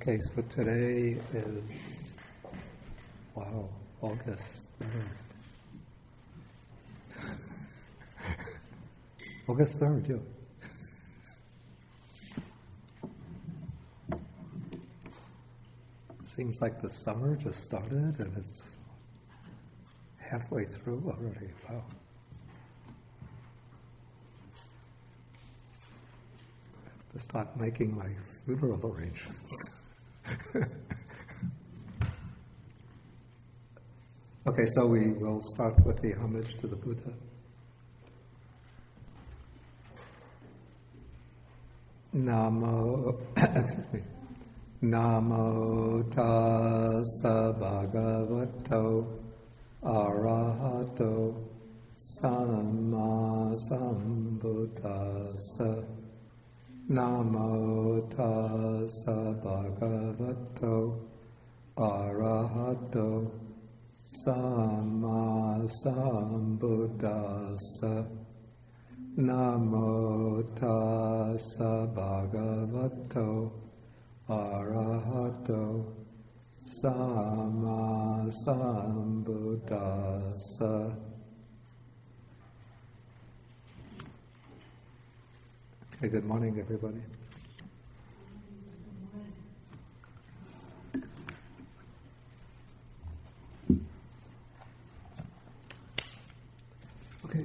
Okay, so today is, August 3rd. August 3rd, yeah. Seems like the summer just started and it's halfway through already. Wow. I have to start making my funeral arrangements. Okay, so we will start with the homage to the Buddha. Namo, excuse me. Namo tassa bhagavato arahato samma sambuddhassa. Namo tassa bhagavato arahato samma sambuddhassa. Namo tassa bhagavato arahato samma sambuddhassa. Okay, good morning, everybody. Okay,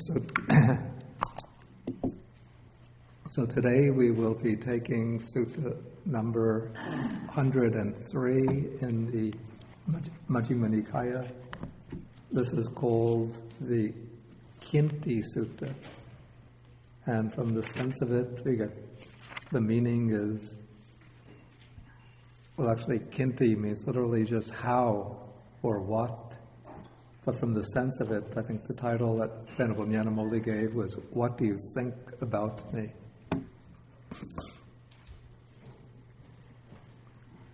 so today we will be taking Sutta number 103 in the Majjhima Nikāya. This is called the Kinti Sutta. And from the sense of it, we get the meaning is, well, actually, Kinti means literally just how or what. But from the sense of it, I think the title that Venerable Nyanamoli gave was, "What do you think about me?"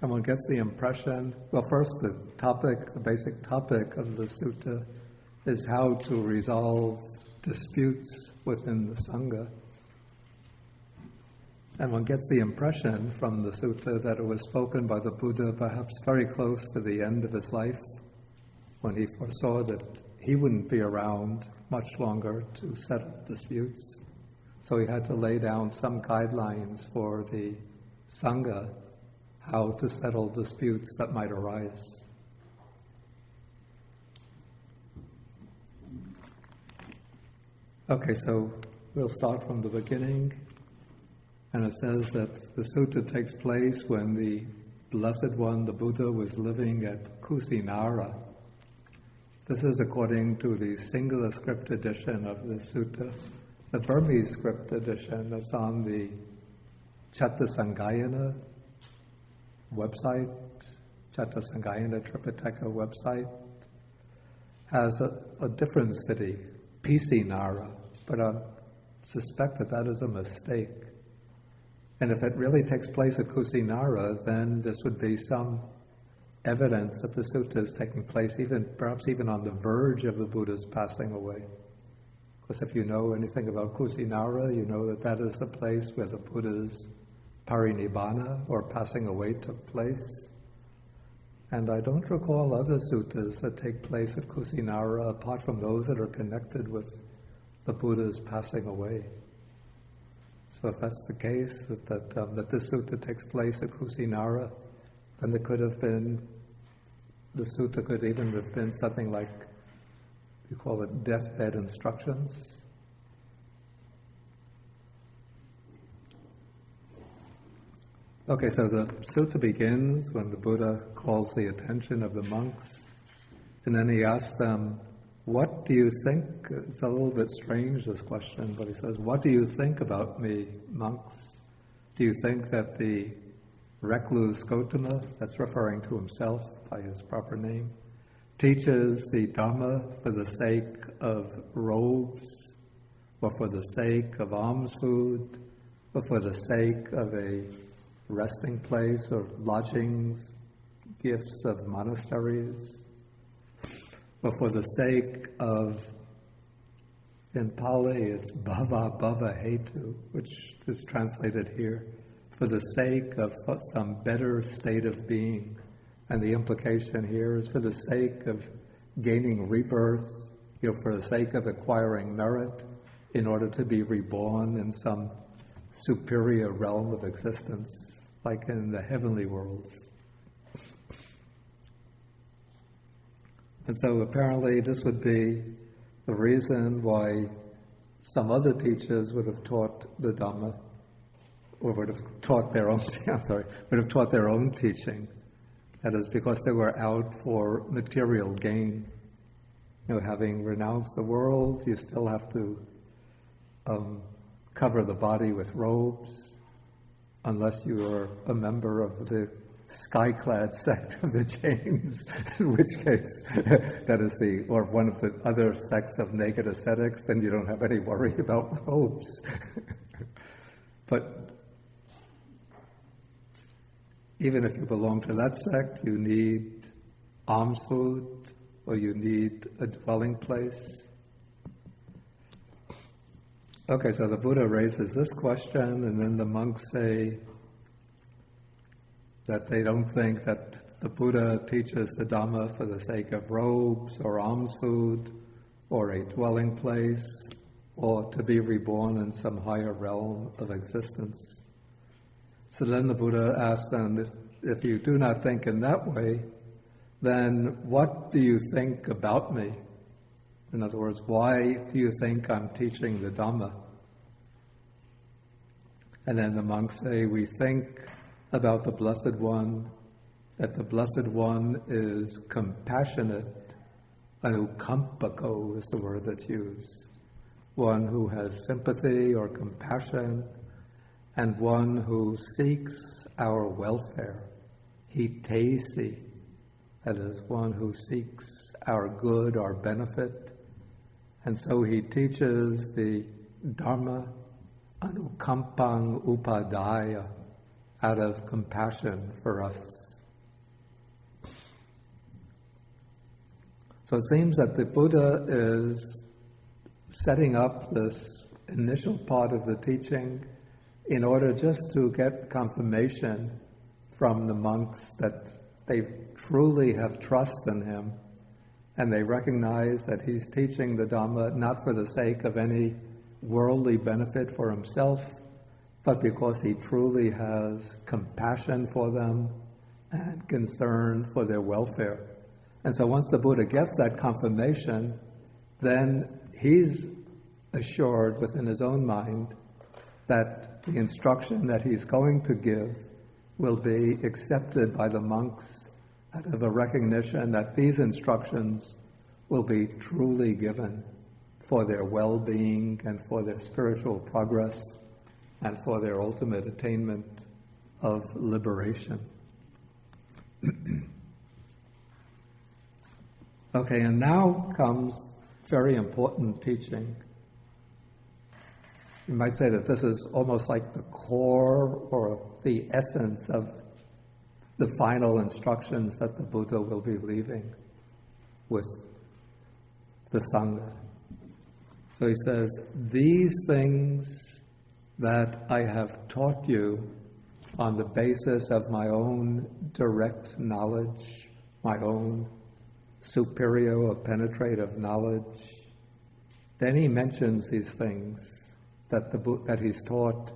And one gets the impression, well, first the basic topic of the sutta is how to resolve disputes within the Sangha. And one gets the impression from the sutta that it was spoken by the Buddha perhaps very close to the end of his life, when he foresaw that he wouldn't be around much longer to settle disputes. So he had to lay down some guidelines for the Sangha, how to settle disputes that might arise. Okay, so we'll start from the beginning. And it says that the sutta takes place when the Blessed One, the Buddha, was living at Kusinara. This is according to the singular script edition of the sutta. The Burmese script edition that's on the Chattasangayana website, Chattasangayana Tripitaka website, has a different city, Pisinara, but I suspect that is a mistake. And if it really takes place at Kusinara, then this would be some evidence that the sutta is taking place perhaps even on the verge of the Buddha's passing away. Because if you know anything about Kusinara, you know that is the place where the Buddha's parinibbana, or passing away, took place. And I don't recall other suttas that take place at Kusinara apart from those that are connected with the Buddha's passing away. So if that's the case, that this sutta takes place at Kusinara, then the sutta could even have been something like, we call it deathbed instructions. Okay, so the sutta begins when the Buddha calls the attention of the monks, and then he asks them, "What do you think?" It's a little bit strange, this question, but he says, "What do you think about me, monks? Do you think that the recluse Gotama," that's referring to himself by his proper name, "teaches the Dhamma for the sake of robes, or for the sake of alms food, or for the sake of a resting place or lodgings, gifts of monasteries, or for the sake of In Pali, it's bhava bhava hetu, which is translated here, for the sake of some better state of being. And the implication here is for the sake of gaining rebirth, for the sake of acquiring merit, in order to be reborn in some superior realm of existence, like in the heavenly worlds. And so apparently this would be the reason why some other teachers would have taught the Dhamma, or would have taught their own, would have taught their own teaching. That is because they were out for material gain. Having renounced the world, you still have to cover the body with robes, unless you are a member of the sky-clad sect of the Jains, in which case that is or one of the other sects of naked ascetics, then you don't have any worry about robes. But even if you belong to that sect, you need alms food, or you need a dwelling place. Okay, so the Buddha raises this question, and then the monks say that they don't think that the Buddha teaches the Dhamma for the sake of robes or alms food or a dwelling place or to be reborn in some higher realm of existence. So then the Buddha asks them, if you do not think in that way, then what do you think about me? In other words, why do you think I'm teaching the Dhamma? And then the monks say, we think about the Blessed One, that the Blessed One is compassionate, anukampako is the word that's used, one who has sympathy or compassion, and one who seeks our welfare, hitesi, that is, one who seeks our good, our benefit. And so he teaches the Dharma anukampang upadaya, out of compassion for us. So it seems that the Buddha is setting up this initial part of the teaching in order just to get confirmation from the monks that they truly have trust in him, and they recognize that he's teaching the Dhamma not for the sake of any worldly benefit for himself, but because he truly has compassion for them and concern for their welfare. And so once the Buddha gets that confirmation, then he's assured within his own mind that the instruction that he's going to give will be accepted by the monks out of a recognition that these instructions will be truly given for their well-being and for their spiritual progress and for their ultimate attainment of liberation. Okay, and now comes very important teaching. You might say that this is almost like the core or the essence of the final instructions that the Buddha will be leaving with the Sangha. So he says, these things that I have taught you on the basis of my own direct knowledge, my own superior or penetrative knowledge. Then he mentions these things that he's taught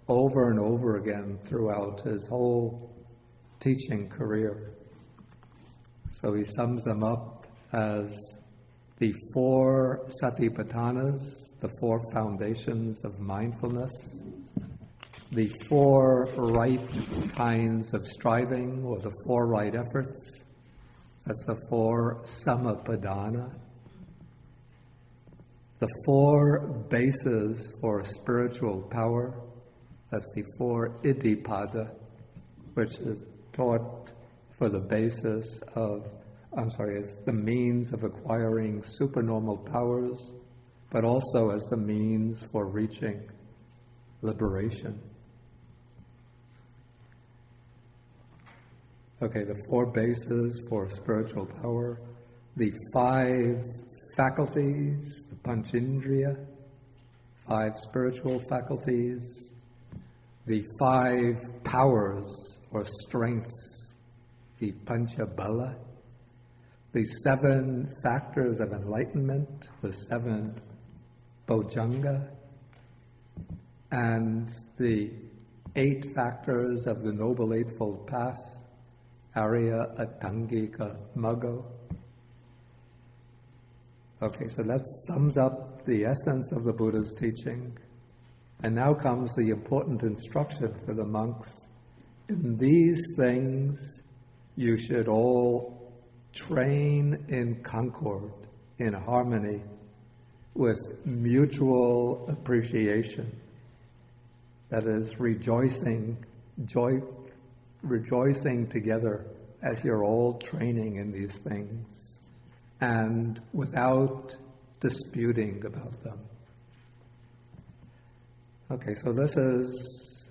over and over again throughout his whole teaching career. So he sums them up as the 4 satipatthanas, the 4 foundations of mindfulness, the 4 right kinds of striving, or the 4 right efforts. That's the 4 samapadana. The 4 bases for spiritual power. That's the 4 iddhipada, which is taught for the basis of, as the means of acquiring supernormal powers, but also as the means for reaching liberation. Okay, the 4 bases for spiritual power, the 5 faculties, the panchindriya, 5 spiritual faculties, the 5 powers or strengths, the Pancha Bala, the 7 factors of enlightenment, the 7 Bojjhanga, and the 8 factors of the Noble Eightfold Path, Arya Atangika Maggo. Okay, so that sums up the essence of the Buddha's teaching. And now comes the important instruction for the monks. In these things, you should all train in concord, in harmony, with mutual appreciation. That is, rejoicing together as you're all training in these things, and without disputing about them. Okay, so this is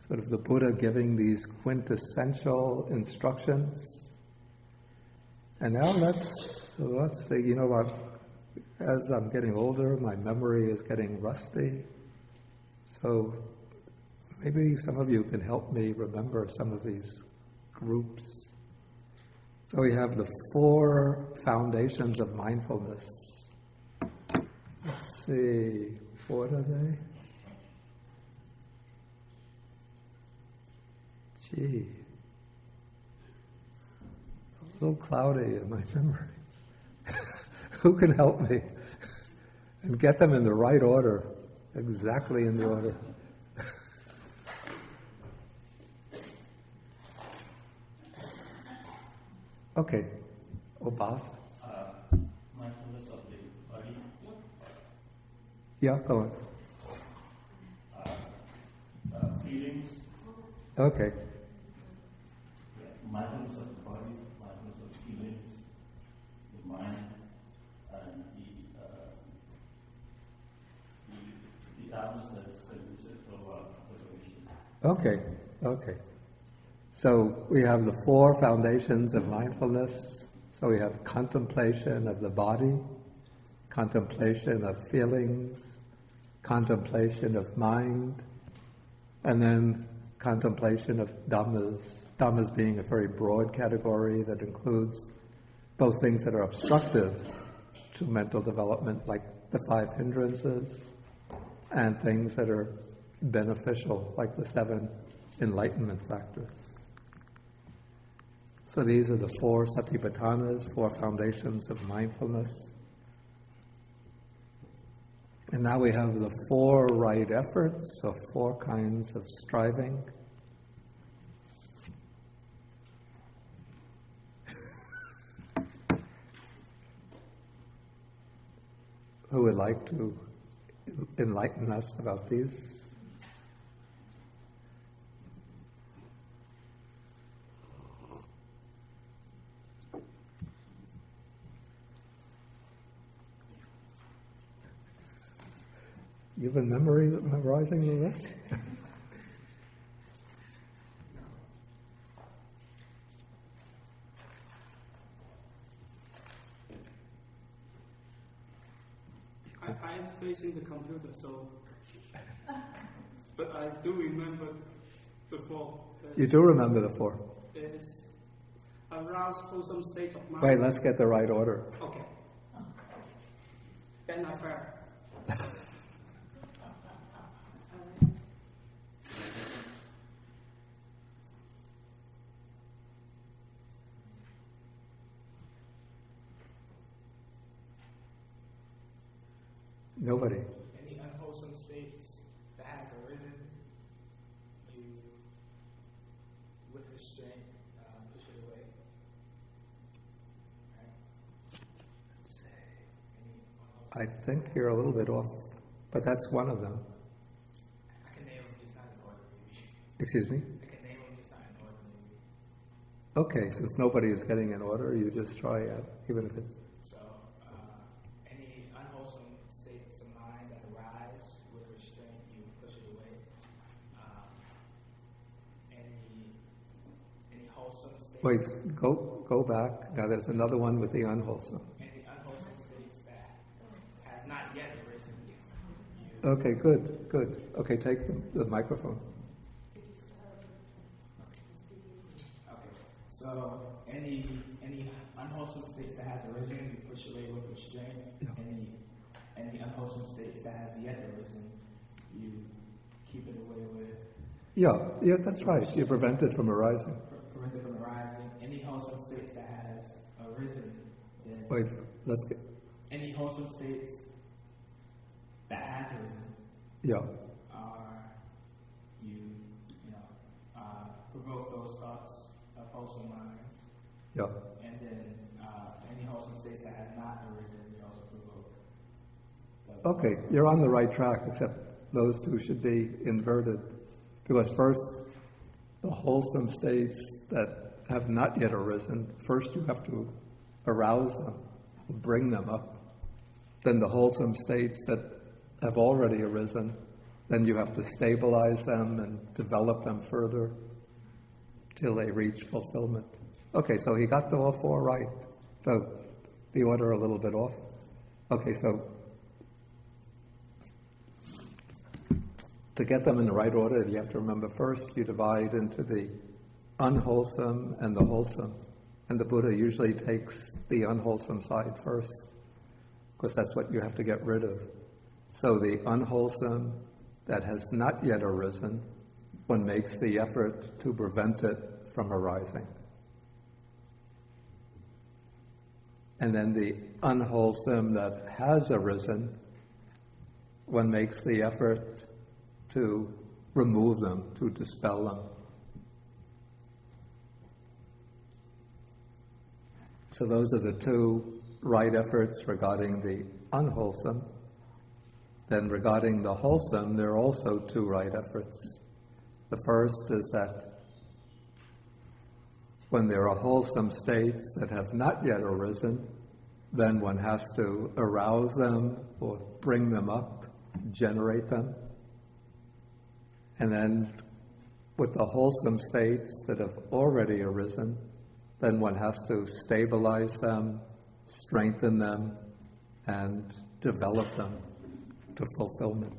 sort of the Buddha giving these quintessential instructions. And now let's say, you know what, as I'm getting older, my memory is getting rusty. So maybe some of you can help me remember some of these groups. So we have the 4 foundations of mindfulness. Let's see, what are they? Gee, a little cloudy in my memory. Who can help me and get them in the right order, exactly in the order? Okay, Bob. Mindfulness of the body. Yeah, go on. Feelings. Okay. Mindfulness of the body, mindfulness of feelings, the mind, and the dhammas that's conducive to our liberation. Okay. So we have the 4 foundations of mindfulness. So we have contemplation of the body, contemplation of feelings, contemplation of mind, and then contemplation of dhammas. Dhammas being a very broad category that includes both things that are obstructive to mental development, like the 5 hindrances, and things that are beneficial, like the 7 enlightenment factors. So these are the 4 satipatthanas, 4 foundations of mindfulness. And now we have the 4 right efforts, so 4 kinds of striving. Who would like to enlighten us about these? You have a memory memorizing the list? I'm facing the computer, so. But I do remember the 4. You do remember the 4? Is arouse wholesome state of mind. Wait, let's get the right order. Okay. Then I fair. Nobody. Any unwholesome states that has arisen, you, with restraint, push it away. Right? Let's see. I think you're a little bit off, but that's one of them. I can name them just not in order, maybe. Excuse me? I can name them just not in order, maybe. Okay, since nobody is getting an order, you just try it, even if it's... So, any unwholesome states of mind that arise with restraint, you push it away. Any wholesome states... Wait, go back. Now there's another one with the unwholesome. Any unwholesome states that has not yet arisen, you Okay, good, good. Okay, take the microphone. Okay. So any unwholesome states that has arisen, you push away with restraint. Yeah. Any unwholesome states that has yet arisen, you keep it away with. Yeah, that's right. You prevent it from arising. Prevent it from arising. Any wholesome states that has arisen, then Wait, let's get. any wholesome states that has arisen Yeah, are you provoke those thoughts of wholesome minds, yeah. and then any wholesome states that has not arisen, you also provoke. Okay, you're on the right track, except those two should be inverted. Because first, the wholesome states that have not yet arisen, first you have to arouse them, bring them up. Then the wholesome states that have already arisen, then you have to stabilize them and develop them further till they reach fulfillment. Okay, so he got all four right. So the order a little bit off. Okay, so to get them in the right order, you have to remember first you divide into the unwholesome and the wholesome. And the Buddha usually takes the unwholesome side first, because that's what you have to get rid of. So the unwholesome that has not yet arisen, one makes the effort to prevent it from arising. And then the unwholesome that has arisen, one makes the effort to remove them, to dispel them. So those are the two right efforts regarding the unwholesome. Then regarding the wholesome, there are also two right efforts. The first is that when there are wholesome states that have not yet arisen, then one has to arouse them or bring them up, generate them. And then with the wholesome states that have already arisen, then one has to stabilize them, strengthen them, and develop them to fulfillment.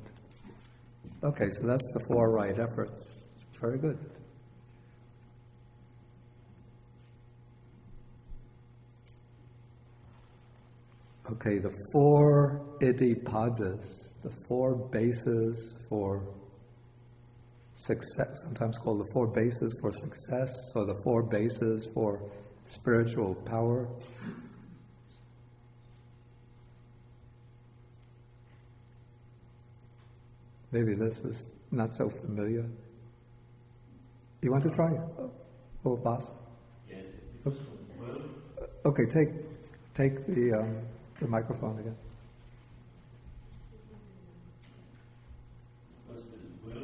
Okay, so that's the four right efforts. Very good. Okay, the four iddhipadas, the four bases for success, sometimes called the four bases for success, or the four bases for spiritual power. Maybe this is not so familiar. You want to try it? Oh, boss. Yeah, the first one is will. Okay, take the microphone again. First is will.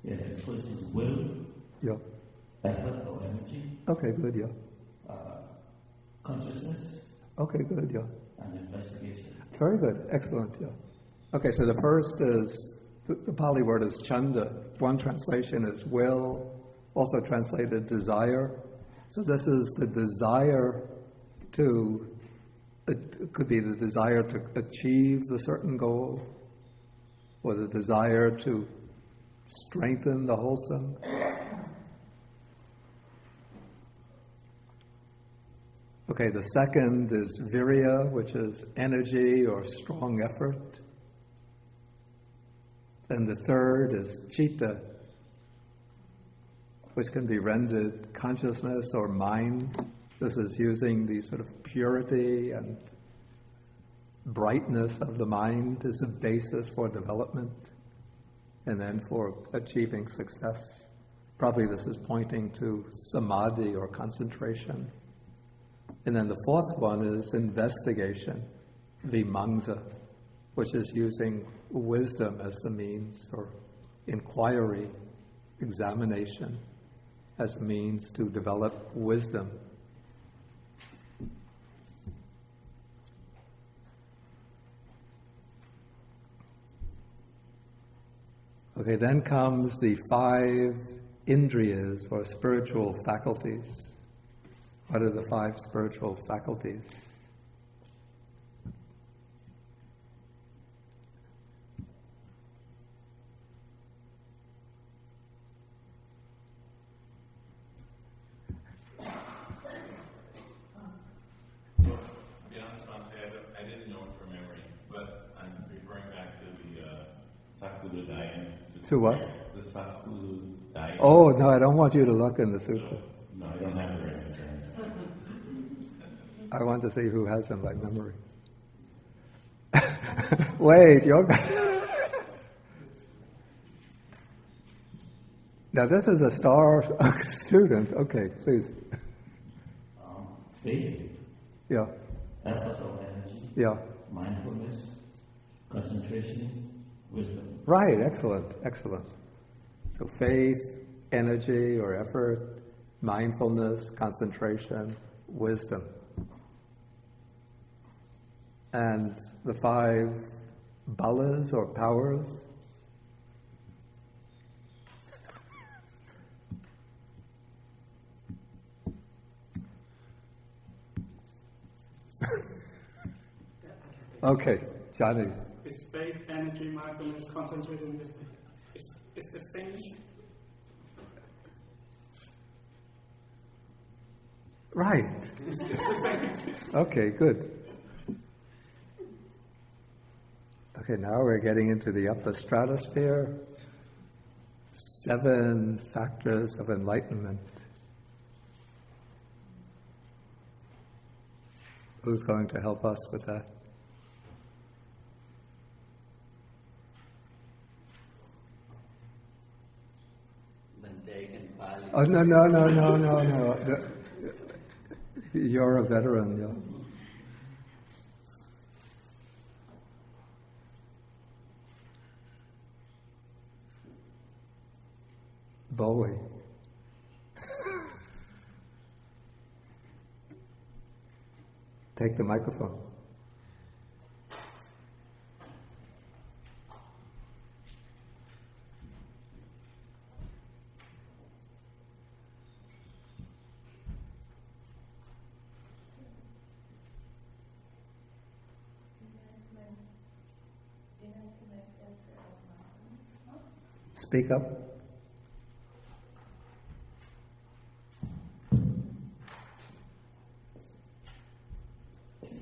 Yeah, the first is will, Yeah. effort or energy, Okay, good, yeah. consciousness, Okay, good, yeah. and investigation. Very good, excellent, yeah. Okay, so the first is, the Pali word is chanda. One translation is will, also translated desire. So this is the desire to, it could be the desire to achieve the certain goal, or the desire to strengthen the wholesome. Okay, the second is virya, which is energy or strong effort. And the third is citta, which can be rendered consciousness or mind. This is using the sort of purity and brightness of the mind as a basis for development and then for achieving success. Probably this is pointing to samadhi or concentration. And then the fourth one is investigation, vimangsa, which is using wisdom as the means, or inquiry, examination, as a means to develop wisdom. Okay, then comes the 5 indriyas or spiritual faculties. What are the 5 spiritual faculties? I didn't know it from memory, but I'm referring back to the Sakudadayan. To what? The Sakudadayan. Oh, no, I don't want you to look in the sutra. No, I don't have it right now. I want to see who has them by memory. Wait, yoga. Now this is a star student. Okay, please. Faith, Yeah, effort of energy, yeah. mindfulness, concentration, wisdom. Right, excellent, excellent. So faith, energy or effort, mindfulness, concentration, wisdom. And the 5 balas or powers. Okay, Johnny. It's faith, energy, mindfulness, concentration, wisdom. It's the same. Right. It's the same. Okay, good. Okay, now we're getting into the upper stratosphere. 7 factors of enlightenment. Who's going to help us with that? Oh, no. You're a veteran, yeah. Bowie. Take the microphone. Speak up.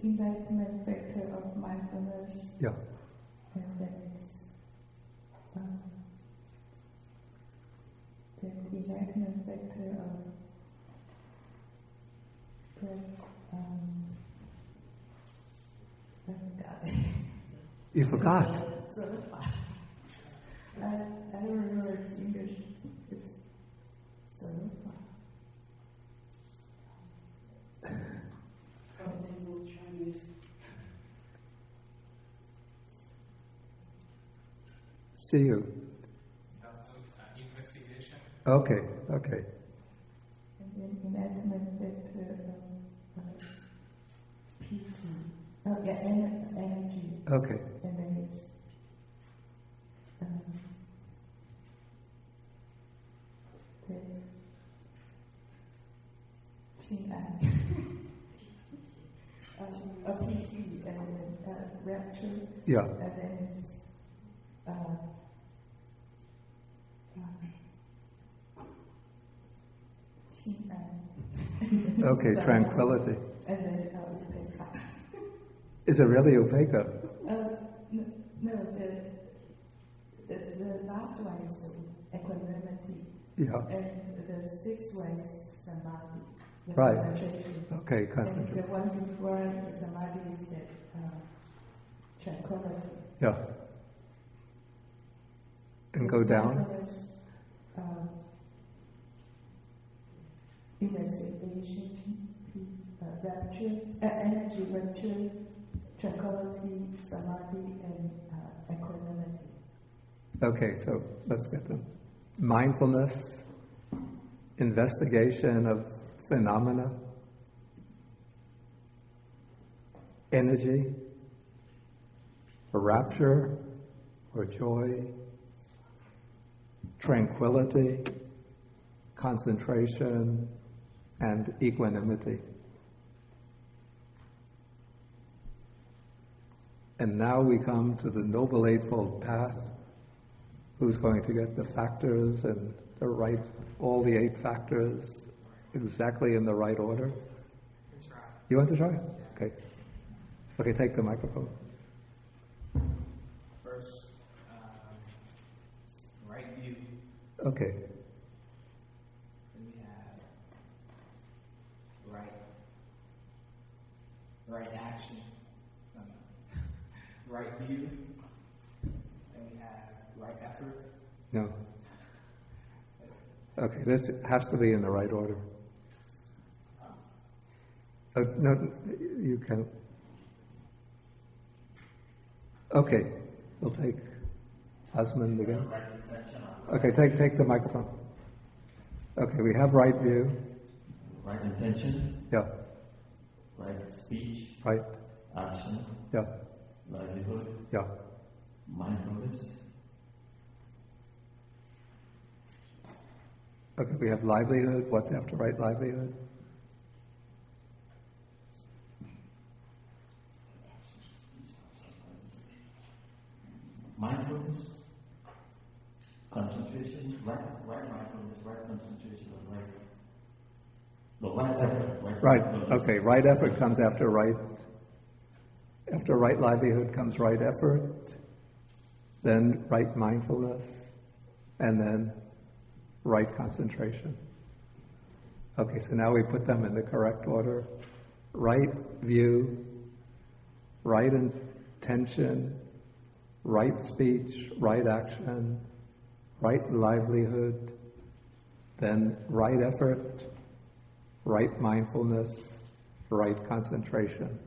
Enlightenment factor of mindfulness. Yeah. And then it's the enlightenment factor of I forgot. You forgot. I don't remember its English. It's so far. Chinese. See you. Investigation. Okay. And then enlightenment factor of peace. Oh, yeah, energy. Okay. And then it's a PC and then rapture. Yeah. And then it's Okay, tranquility. And then upeka. Is it really upeka? No, the last one is equanimity. Yeah. And the 6th one is samadhi. The Right. Concentration. Okay, And concentration. the one before samadhi is the tranquility. Yeah. And go down. Mindfulness, investigation, rapture, energy, rapture, tranquility, samadhi, and equanimity. Okay, so let's get them. Mindfulness, investigation of phenomena, energy, or rapture, or joy, tranquility, concentration, and equanimity. And now we come to the Noble Eightfold Path. Who's going to get the factors and the right, all the 8 factors exactly in the right order? You want to try? Okay. Okay, take the microphone. First, right view. Okay. Then we have right action. Right view. Then we have right effort. No. Okay, this has to be in the right order. No, you can. Okay, we'll take husband again. Okay, take the microphone. Okay, we have right view. Right intention, Yeah, right speech, right. action, Yeah, livelihood, yeah. mindfulness, Okay, we have livelihood. What's after right livelihood? mindfulness, concentration, right mindfulness, right concentration, right effort, Right. mindfulness. Okay, right effort comes after right. After right livelihood comes right effort, then right mindfulness, and then right concentration. Okay, so now we put them in the correct order. Right view, right intention, right speech, right action, right livelihood, then right effort, right mindfulness, right concentration.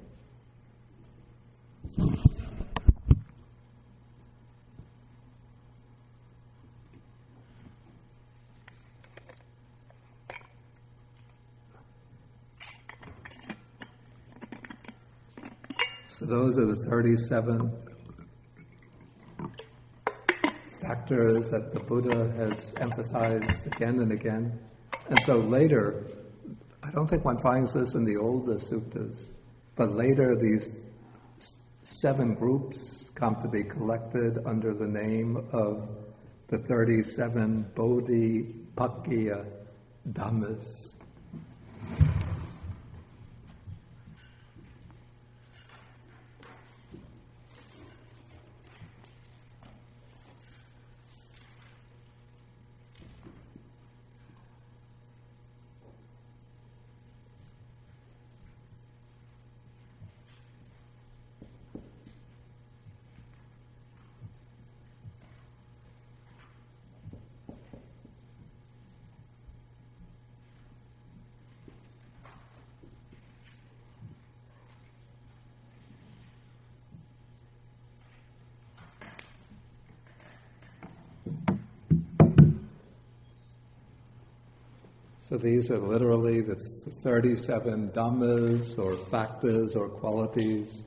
So those are the 37 factors that the Buddha has emphasized again and again. And so later, I don't think one finds this in the older suttas, but later these 7 groups come to be collected under the name of the 37 Bodhi-Pakya Dhammas. So these are literally the 37 dhammas or factors or qualities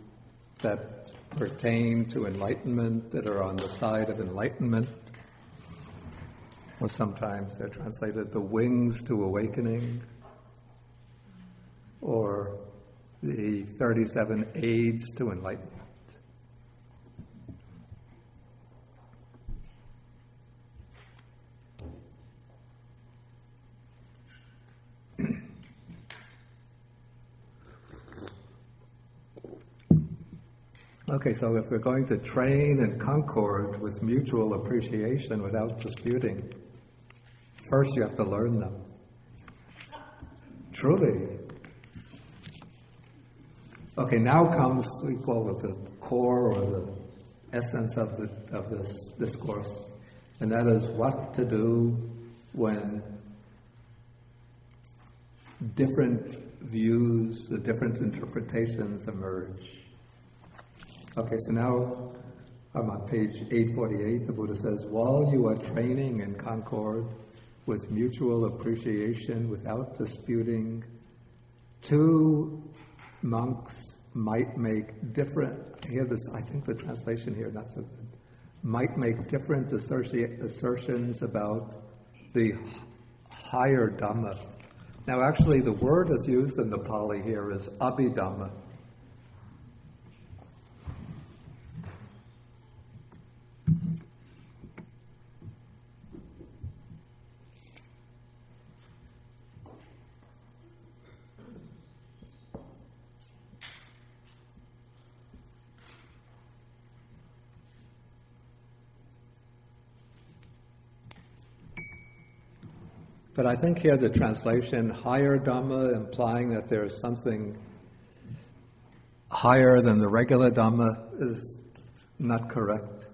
that pertain to enlightenment, that are on the side of enlightenment. Or sometimes they're translated the wings to awakening, or the 37 aids to enlightenment. Okay, so if we're going to train in concord with mutual appreciation without disputing, first you have to learn them. Truly. Okay, now comes, we call it the core or the essence of this discourse, and that is what to do when different views, the different interpretations emerge. Okay, so now I'm on page 848. The Buddha says, while you are training in concord with mutual appreciation without disputing, 2 monks might make different, here this, I think the translation here, not so good, might make different assertions about the higher Dhamma. Now actually the word that's used in the Pali here is Abhidhamma. But I think here the translation, higher Dhamma, implying that there's something higher than the regular Dhamma, is not correct.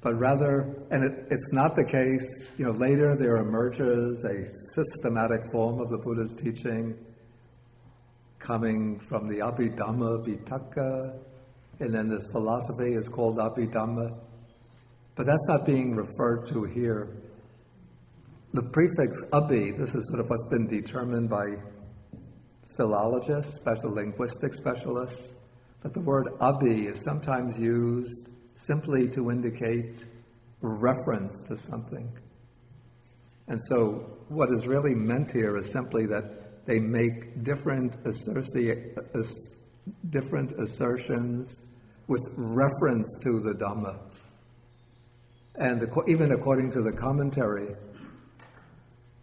But rather, and it's not the case, later there emerges a systematic form of the Buddha's teaching coming from the Abhidhamma Vitakka, and then this philosophy is called Abhidhamma. But that's not being referred to here. The prefix abhi, this is sort of what's been determined by philologists, linguistic specialists, that the word abhi is sometimes used simply to indicate reference to something. And so what is really meant here is simply that they make different assertions with reference to the Dhamma. And even according to the commentary,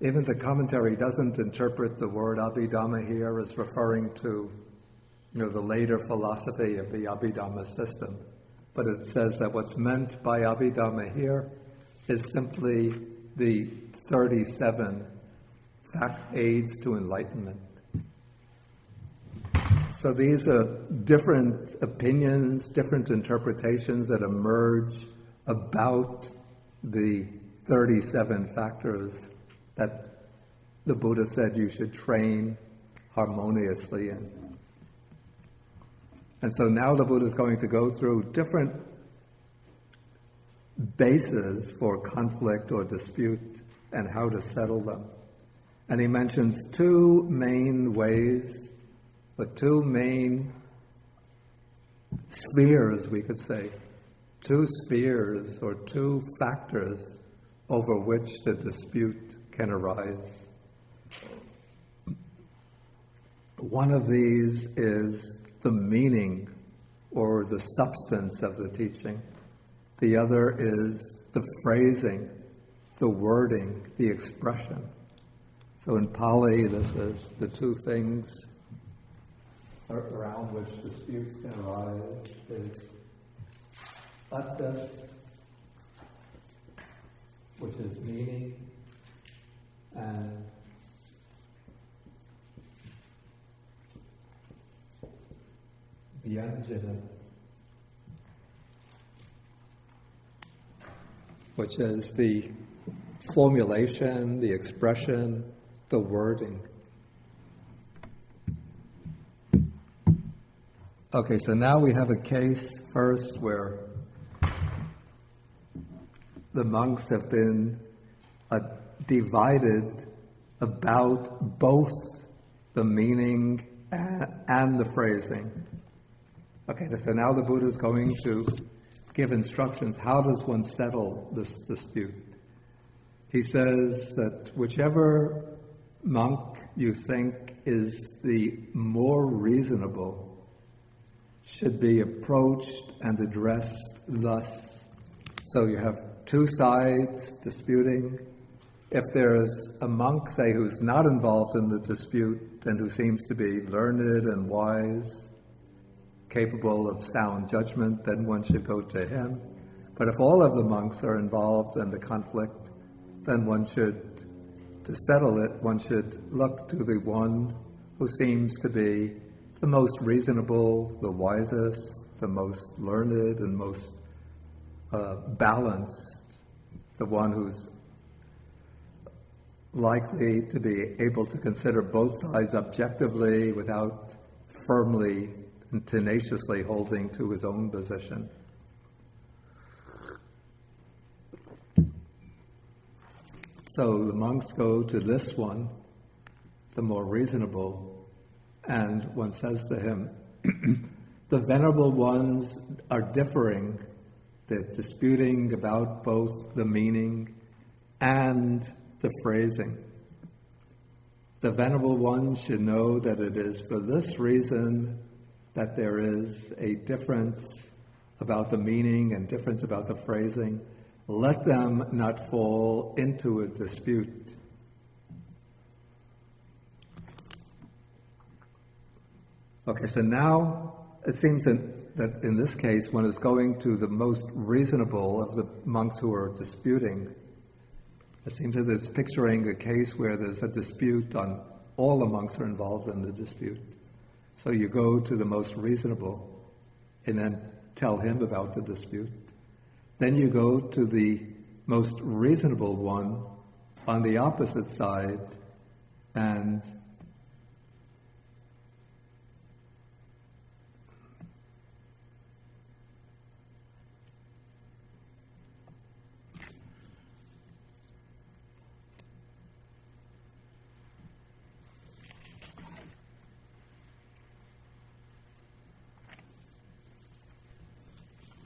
even the commentary doesn't interpret the word Abhidhamma here as referring to, the later philosophy of the Abhidhamma system. But it says that what's meant by Abhidhamma here is simply the 37 aids to enlightenment. So these are different opinions, different interpretations that emerge about the 37 factors that the Buddha said you should train harmoniously in. And so now the Buddha is going to go through different bases for conflict or dispute and how to settle them. And he mentions two main ways, or two main spheres, we could say, two spheres or two factors over which the dispute can arise. One of these is the meaning or the substance of the teaching. The other is the phrasing, the wording, the expression. So in Pali, this is the two things around which disputes can arise is atta, which is meaning, and vyanjana, which is the formulation, the expression, the wording. Okay, so now we have a case first where the monks have been divided about both the meaning and the phrasing. Okay, so now the Buddha is going to give instructions. How does one settle this dispute? He says that whichever monk you think is the more reasonable should be approached and addressed thus. So you have two sides disputing. If there's a monk, say, who's not involved in the dispute and who seems to be learned and wise, capable of sound judgment, then one should go to him. But if all of the monks are involved in the conflict, then to settle it, one should look to the one who seems to be the most reasonable, the wisest, the most learned, and most balanced, the one who's likely to be able to consider both sides objectively without firmly and tenaciously holding to his own position. So the monks go to this one, the more reasonable, and one says to him, the venerable ones are differing. They're disputing about both the meaning and the phrasing. The Venerable One should know that it is for this reason that there is a difference about the meaning and difference about the phrasing. Let them not fall into a dispute. Okay, so now it seems that in this case, one is going to the most reasonable of the monks who are disputing. It seems that it's picturing a case where there's a dispute on all the monks are involved in the dispute. So you go to the most reasonable and then tell him about the dispute. Then you go to the most reasonable one on the opposite side and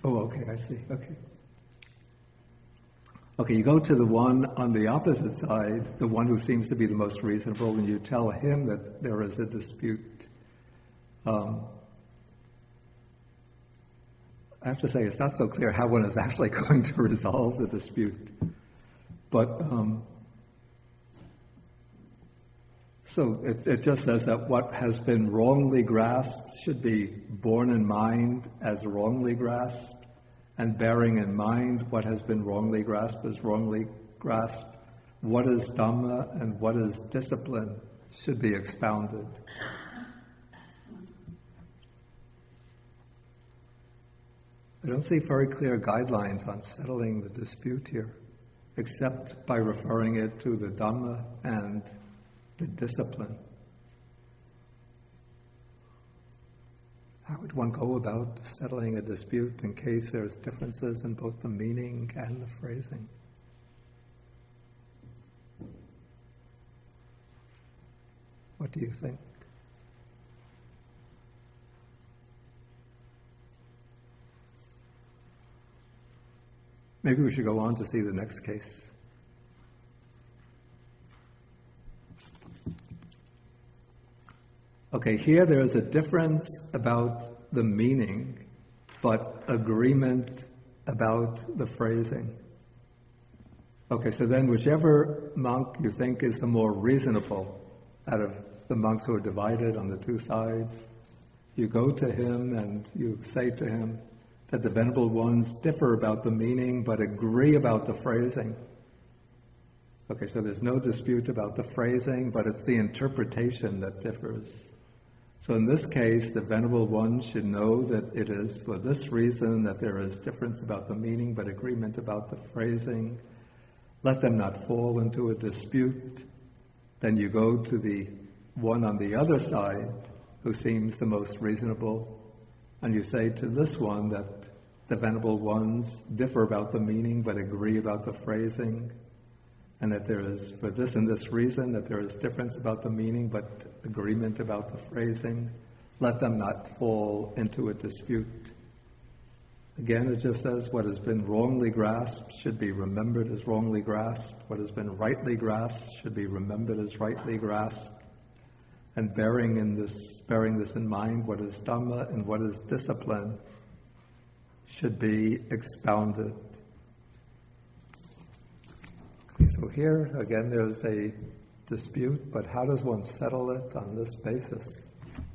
okay, I see. Okay, you go to the one on the opposite side, the one who seems to be the most reasonable, and you tell him that there is a dispute. I have to say, it's not so clear how one is actually going to resolve the dispute. But, so it just says that what has been wrongly grasped should be borne in mind as wrongly grasped, and bearing in mind what has been wrongly grasped as wrongly grasped. What is Dhamma and what is discipline should be expounded. I don't see very clear guidelines on settling the dispute here, except by referring it to the Dhamma and the discipline. How would one go about settling a dispute in case there's differences in both the meaning and the phrasing? What do you think? Maybe we should go on to see the next case. Okay, here there is a difference about the meaning, but agreement about the phrasing. Okay, so then whichever monk you think is the more reasonable out of the monks who are divided on the two sides, you go to him and you say to him that the Venerable Ones differ about the meaning, but agree about the phrasing. Okay, so there's no dispute about the phrasing, but it's the interpretation that differs. So in this case, the Venerable Ones should know that it is for this reason that there is difference about the meaning, but agreement about the phrasing. Let them not fall into a dispute. Then you go to the one on the other side who seems the most reasonable, and you say to this one that the Venerable Ones differ about the meaning, but agree about the phrasing, and that there is, for this and this reason, that there is difference about the meaning, but agreement about the phrasing. Let them not fall into a dispute. Again, it just says what has been wrongly grasped should be remembered as wrongly grasped. What has been rightly grasped should be remembered as rightly grasped. And bearing this in mind, what is Dhamma and what is discipline should be expounded. So here, again, there's a dispute, but how does one settle it on this basis?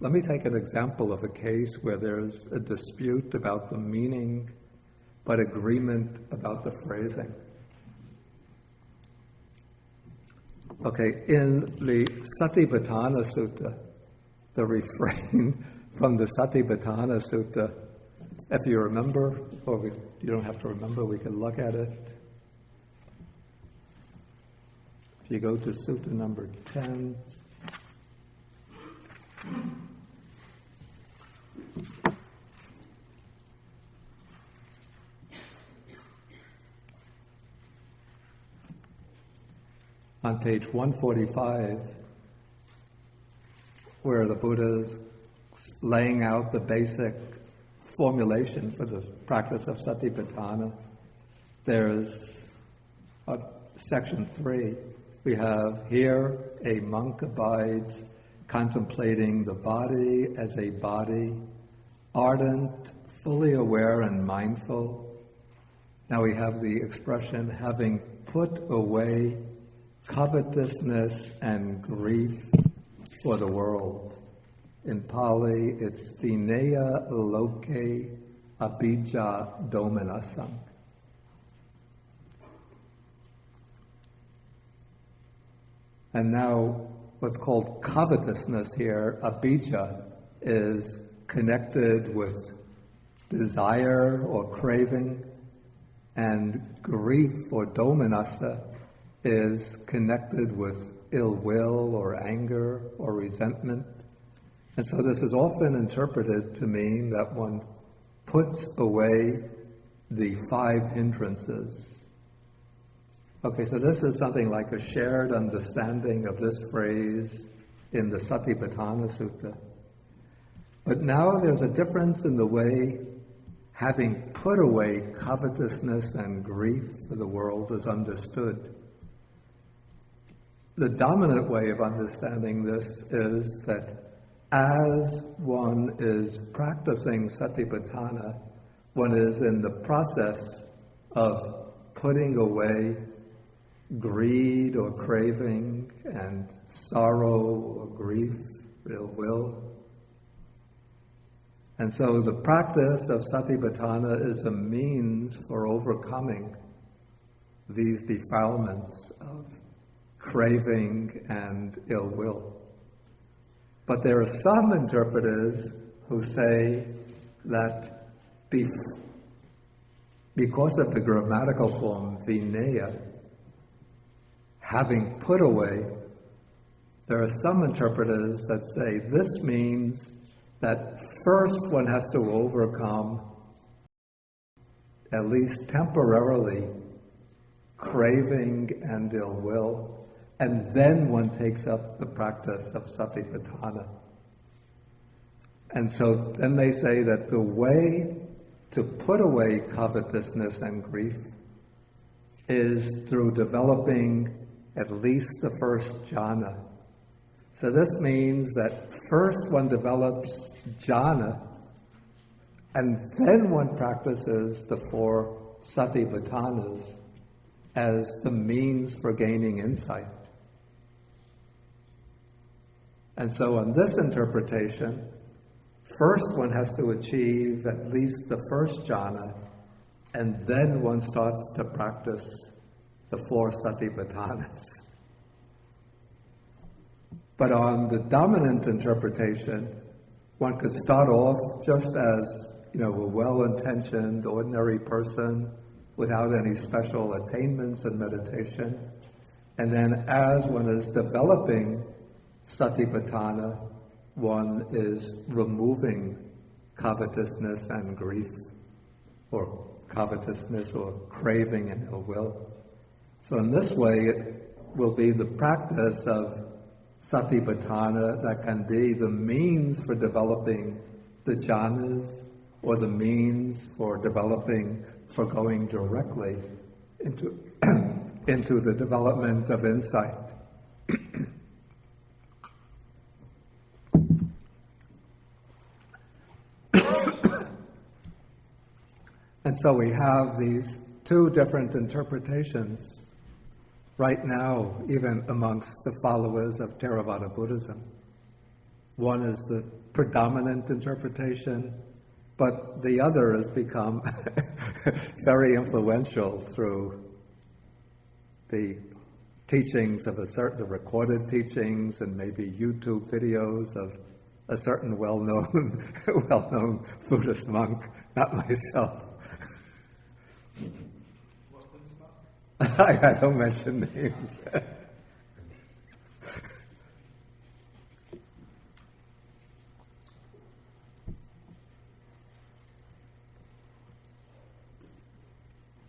Let me take an example of a case where there's a dispute about the meaning, but agreement about the phrasing. Okay, in the Satipatthana Sutta, the refrain from the Satipatthana Sutta, if you remember, or you don't have to remember, we can look at it. If you go to Sutta number 10, on page 145, where the Buddha is laying out the basic formulation for the practice of satipatthana. There's section 3. We have here a monk abides contemplating the body as a body, ardent, fully aware and mindful. Now we have the expression having put away covetousness and grief for the world. In Pali, it's Vinaya Loke Abhijja Domanasam. And now what's called covetousness here, abhijja, is connected with desire or craving, and grief or domanassa is connected with ill will or anger or resentment. And so this is often interpreted to mean that one puts away the 5 hindrances. Okay, so this is something like a shared understanding of this phrase in the Satipatthana Sutta. But now there's a difference in the way having put away covetousness and grief for the world is understood. The dominant way of understanding this is that as one is practicing satipatthana, one is in the process of putting away greed or craving and sorrow or grief, ill will. And so the practice of satipatthana is a means for overcoming these defilements of craving and ill will. But there are some interpreters who say that because of the grammatical form vinaya, having put away, there are some interpreters that say this means that first one has to overcome, at least temporarily, craving and ill will, and then one takes up the practice of satipatthana. And so then they say that the way to put away covetousness and grief is through developing at least the first jhana. So this means that first one develops jhana, and then one practices the 4 satipatthanas as the means for gaining insight. And so on this interpretation, first one has to achieve at least the first jhana, and then one starts to practice the 4 satipatthanas. But on the dominant interpretation, one could start off just as, a well-intentioned, ordinary person without any special attainments in meditation. And then as one is developing satipatthana, one is removing covetousness and grief, or covetousness or craving and ill will. So in this way, it will be the practice of satipatthana that can be the means for developing the jhanas, or the means for going directly into into the development of insight. And so we have these 2 different interpretations right now, even amongst the followers of Theravada Buddhism. One is the predominant interpretation, but the other has become very influential through the teachings of the recorded teachings and maybe YouTube videos of a certain well-known Buddhist monk, not myself. I don't mention names.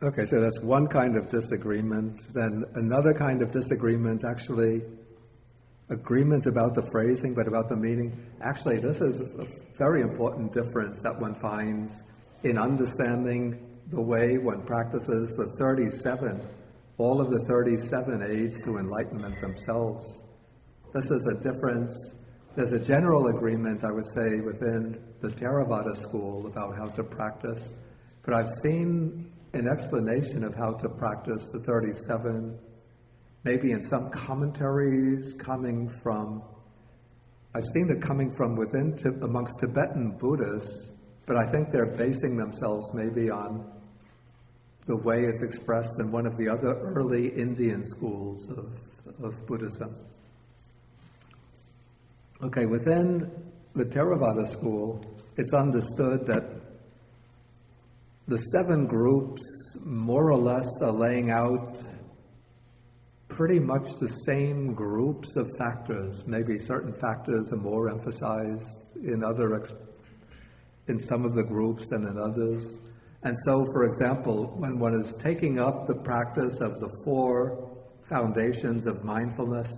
Okay, so that's one kind of disagreement. Then another kind of disagreement actually agreement about the phrasing, but about the meaning. Actually, this is a very important difference that one finds in understanding the way one practices the 37, all of the 37 aids to enlightenment themselves. This is a difference. There's a general agreement, I would say, within the Theravada school about how to practice, but I've seen an explanation of how to practice the 37, maybe in some commentaries I've seen it coming from within, amongst Tibetan Buddhists, but I think they're basing themselves maybe on the way it's expressed in one of the other early Indian schools of Buddhism. Okay, within the Theravada school, it's understood that the 7 groups more or less are laying out pretty much the same groups of factors. Maybe certain factors are more emphasized in some of the groups than in others. And so, for example, when one is taking up the practice of the 4 foundations of mindfulness,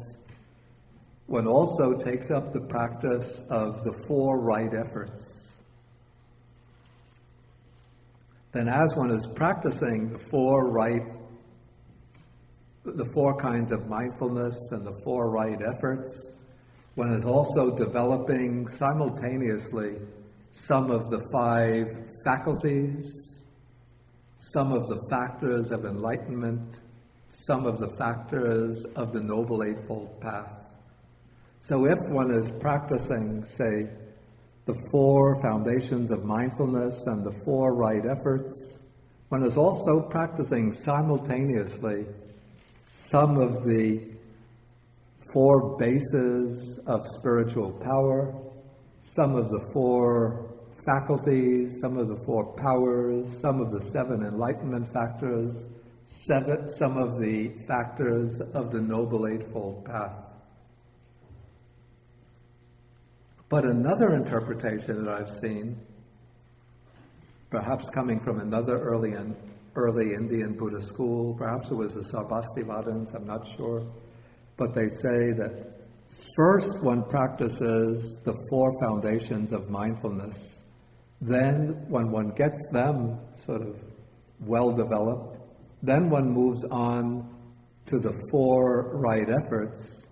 one also takes up the practice of the 4 right efforts. Then as one is practicing the 4 kinds of mindfulness and the 4 right efforts, one is also developing simultaneously some of the 5 faculties, some of the factors of enlightenment, some of the factors of the Noble Eightfold Path. So if one is practicing, say, the 4 foundations of mindfulness and the 4 right efforts, one is also practicing simultaneously some of the 4 bases of spiritual power, some of the 4 faculties, some of the 4 powers, some of the 7 enlightenment factors, some of the factors of the Noble Eightfold Path. But another interpretation that I've seen, perhaps coming from another early Indian Buddhist school, perhaps it was the Sarvastivadins, I'm not sure, but they say that first one practices the 4 foundations of mindfulness. Then when one gets them sort of well developed, then one moves on to the 4 right efforts.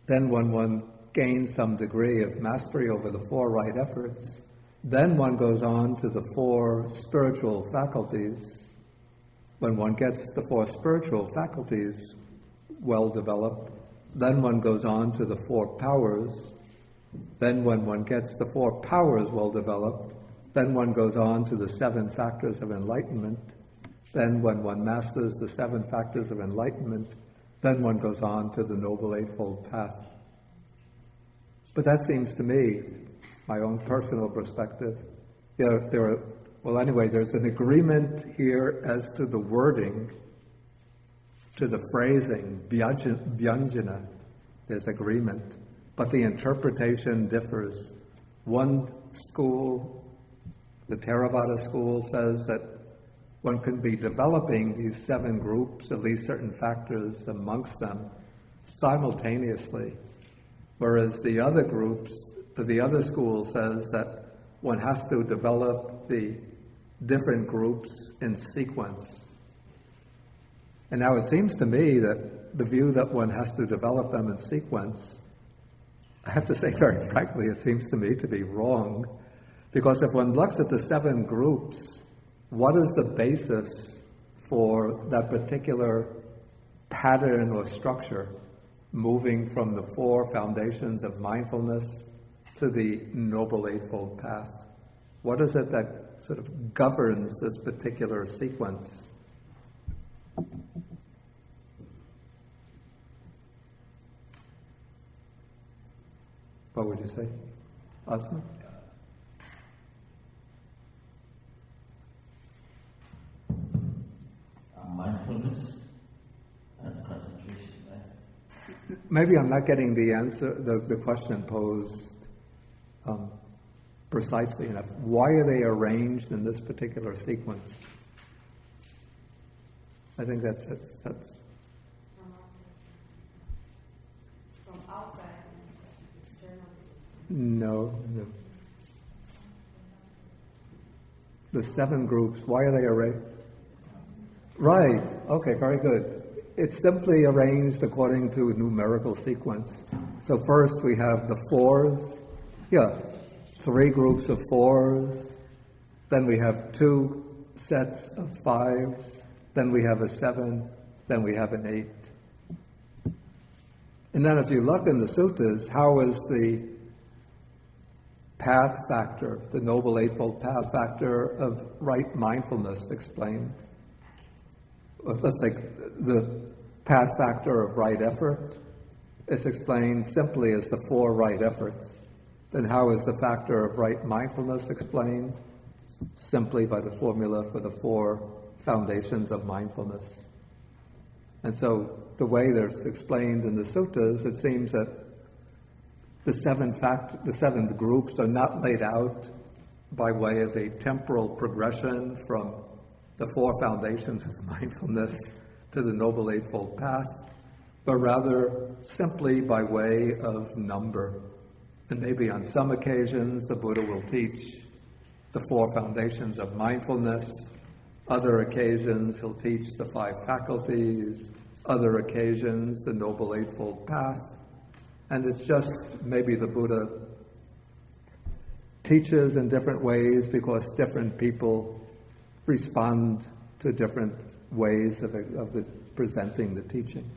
Then when one gains some degree of mastery over the 4 right efforts, then one goes on to the 4 spiritual faculties. When one gets the 4 spiritual faculties well developed, then one goes on to the 4 powers. Then when one gets the 4 powers well developed, then one goes on to the 7 factors of enlightenment. Then when one masters the 7 factors of enlightenment, then one goes on to the Noble Eightfold Path. But that seems to me, my own personal perspective, there's an agreement here as to the wording, to the phrasing, vyanjana, there's agreement, but the interpretation differs. One school, the Theravada school, says that one can be developing these 7 groups, at least certain factors amongst them, simultaneously. Whereas the other school says that one has to develop the different groups in sequence. And now it seems to me that the view that one has to develop them in sequence, I have to say very frankly, it seems to me to be wrong. Because if one looks at the 7 groups, what is the basis for that particular pattern or structure, moving from the 4 foundations of mindfulness to the Noble Eightfold Path? What is it that sort of governs this particular sequence? What would you say, Asma? Mindfulness and concentration, right? Maybe I'm not getting the answer, the question posed precisely enough. Why are they arranged in this particular sequence? I think that's No. The 7 groups, why are they arranged? Right, okay, very good. It's simply arranged according to a numerical sequence. So first we have the 4s, 3 groups of 4s, then we have 2 sets of 5s, then we have a 7, then we have an 8. And then if you look in the suttas, how is the path factor, the Noble Eightfold Path factor of right mindfulness explained? Let's say the path factor of right effort is explained simply as the 4 right efforts. Then how is the factor of right mindfulness explained? Simply by the formula for the 4 foundations of mindfulness. And so the way that it's explained in the suttas, it seems that the 7 groups are not laid out by way of a temporal progression from the 4 foundations of mindfulness to the Noble Eightfold Path, but rather simply by way of number. And maybe on some occasions the Buddha will teach the 4 foundations of mindfulness. Other occasions he'll teach the 5 faculties. Other occasions the Noble Eightfold Path. And it's just maybe the Buddha teaches in different ways because different people respond to different ways of presenting the teaching.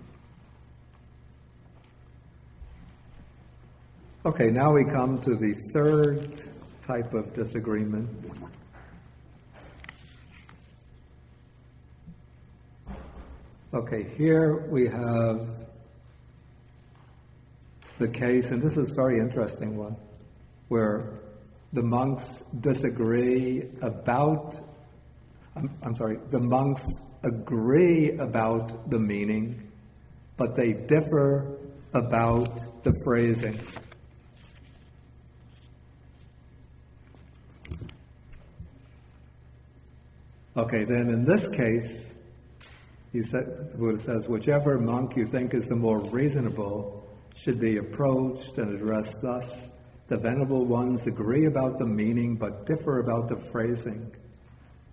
Okay, now we come to the 3rd type of disagreement. Okay, here we have the case, and this is a very interesting one, where the monks disagree about, the monks agree about the meaning, but they differ about the phrasing. Okay, then in this case, the Buddha says, whichever monk you think is the more reasonable should be approached and addressed thus. The Venerable Ones agree about the meaning, but differ about the phrasing.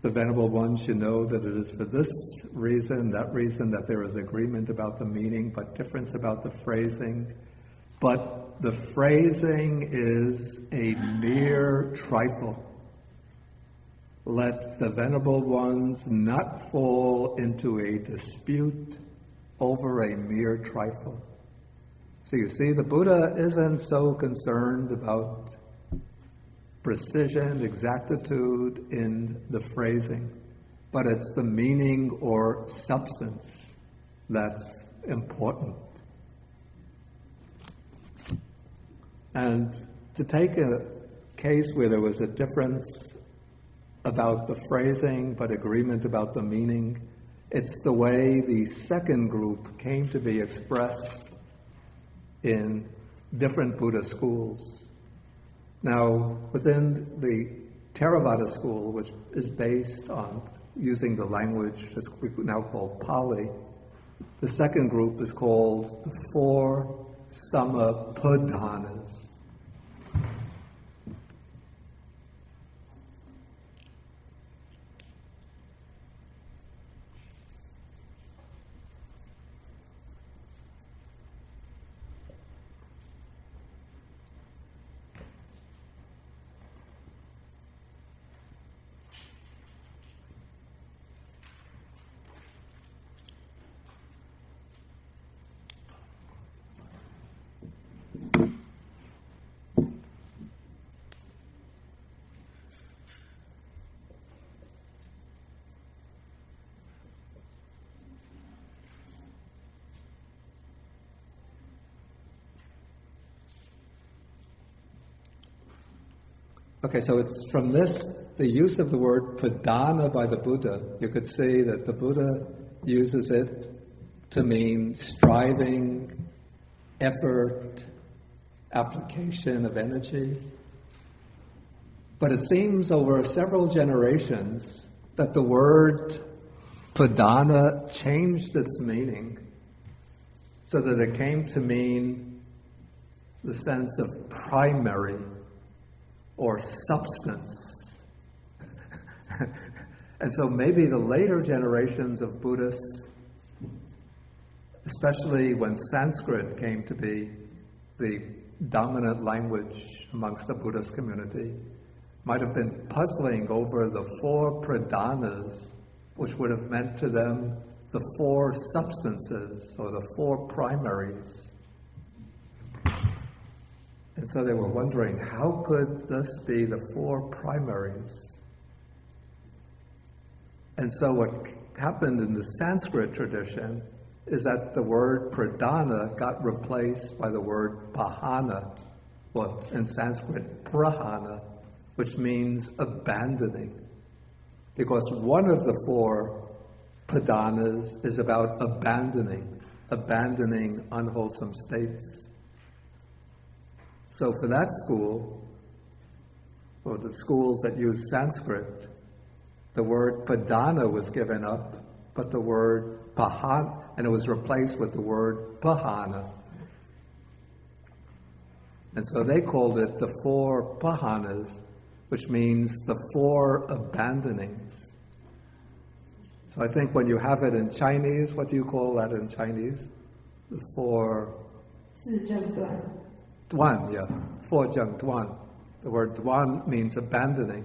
The Venerable Ones should know that it is for this reason, that there is agreement about the meaning, but difference about the phrasing. But the phrasing is a mere trifle. Let the Venerable Ones not fall into a dispute over a mere trifle. So you see, the Buddha isn't so concerned about precision, exactitude in the phrasing, but it's the meaning or substance that's important. And to take a case where there was a difference about the phrasing, but agreement about the meaning, it's the way the 2nd group came to be expressed in different Buddha schools. Now, within the Theravada school, which is based on using the language that we now call Pali, the 2nd group is called the 4 Samapadanas. Okay, so it's from this, the use of the word padana by the Buddha, you could see that the Buddha uses it to mean striving, effort, application of energy. But it seems over several generations that the word padana changed its meaning so that it came to mean the sense of primary or substance. And so maybe the later generations of Buddhists, especially when Sanskrit came to be the dominant language amongst the Buddhist community, might have been puzzling over the four pradhanas, which would have meant to them the four substances or the four primaries. And so they were wondering, how could this be the four primaries? And so what happened in the Sanskrit tradition is that the word pradhana got replaced by the word pahana, or in Sanskrit, prahana, which means abandoning. Because one of the four pradhanas is about abandoning unwholesome states. So for that school, or the schools that use Sanskrit, the word pradhana was given up, but the word pahana, and it was replaced with the word pahana. And so they called it the four pahanas, which means the four abandonings. So I think when you have it in Chinese, what do you call that in Chinese? The four... 四正断. Duan, yeah. Four zheng duan. The word duan means abandoning.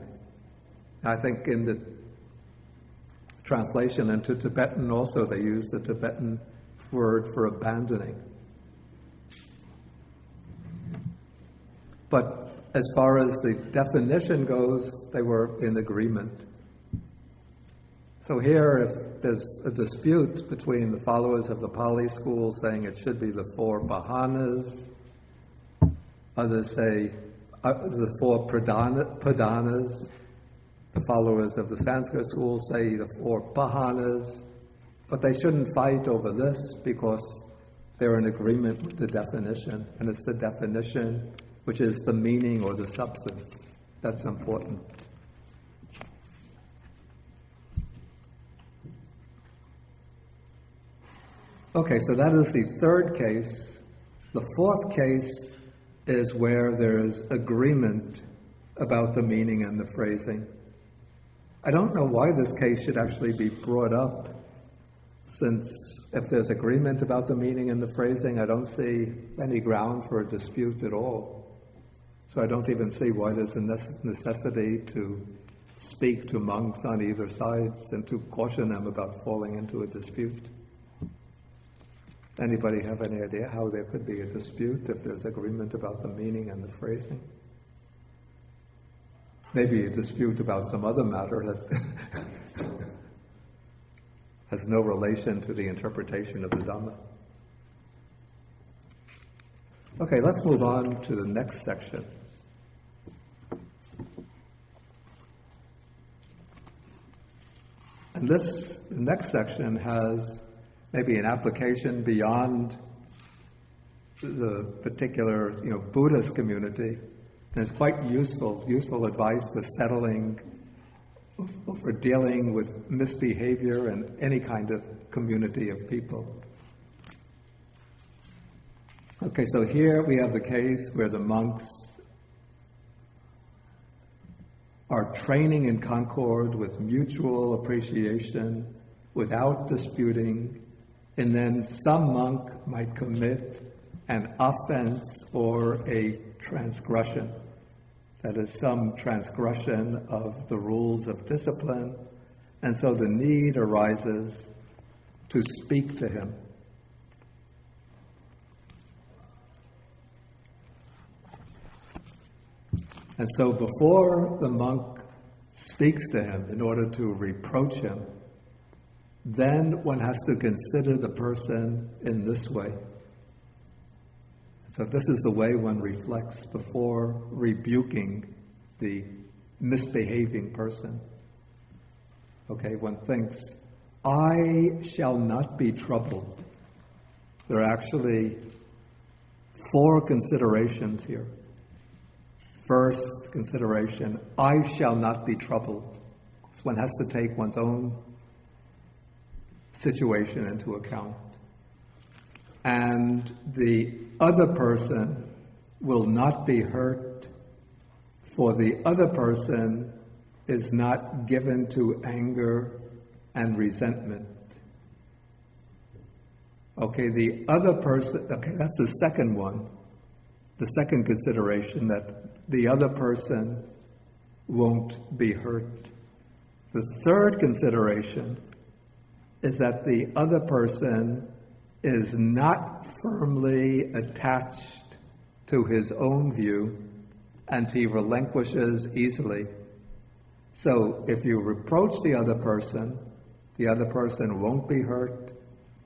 I think in the translation into Tibetan also they use the Tibetan word for abandoning. But as far as the definition goes, they were in agreement. So here, if there's a dispute between the followers of the Pali school saying it should be the four pahanas, others say the four pradhanas, the followers of the Sanskrit school say the four pahanas, but they shouldn't fight over this because they're in agreement with the definition, and it's the definition which is the meaning or the substance that's important. Okay, so that is the third case. The fourth case is where there is agreement about the meaning and the phrasing. I don't know why this case should actually be brought up, since if there's agreement about the meaning and the phrasing, I don't see any ground for a dispute at all. So I don't even see why there's a necessity to speak to monks on either sides and to caution them about falling into a dispute. Anybody have any idea how there could be a dispute if there's agreement about the meaning and the phrasing? Maybe a dispute about some other matter that has no relation to the interpretation of the Dhamma. Okay, let's move on to the next section. And this next section has maybe an application beyond the particular, Buddhist community, and it's quite useful advice for settling, for dealing with misbehavior in any kind of community of people. Okay, so here we have the case where the monks are training in concord with mutual appreciation, without disputing, and then some monk might commit an offense or a transgression. That is, some transgression of the rules of discipline, and so the need arises to speak to him. And so before the monk speaks to him in order to reproach him, then one has to consider the person in this way. So this is the way one reflects before rebuking the misbehaving person. Okay, one thinks, I shall not be troubled. There are actually 4 considerations here. First consideration, I shall not be troubled. So one has to take one's own situation into account. And the other person will not be hurt, for the other person is not given to anger and resentment. Okay, the other person, okay, that's the second one. The second consideration, that the other person won't be hurt. The third consideration is that the other person is not firmly attached to his own view and he relinquishes easily. So if you reproach the other person won't be hurt,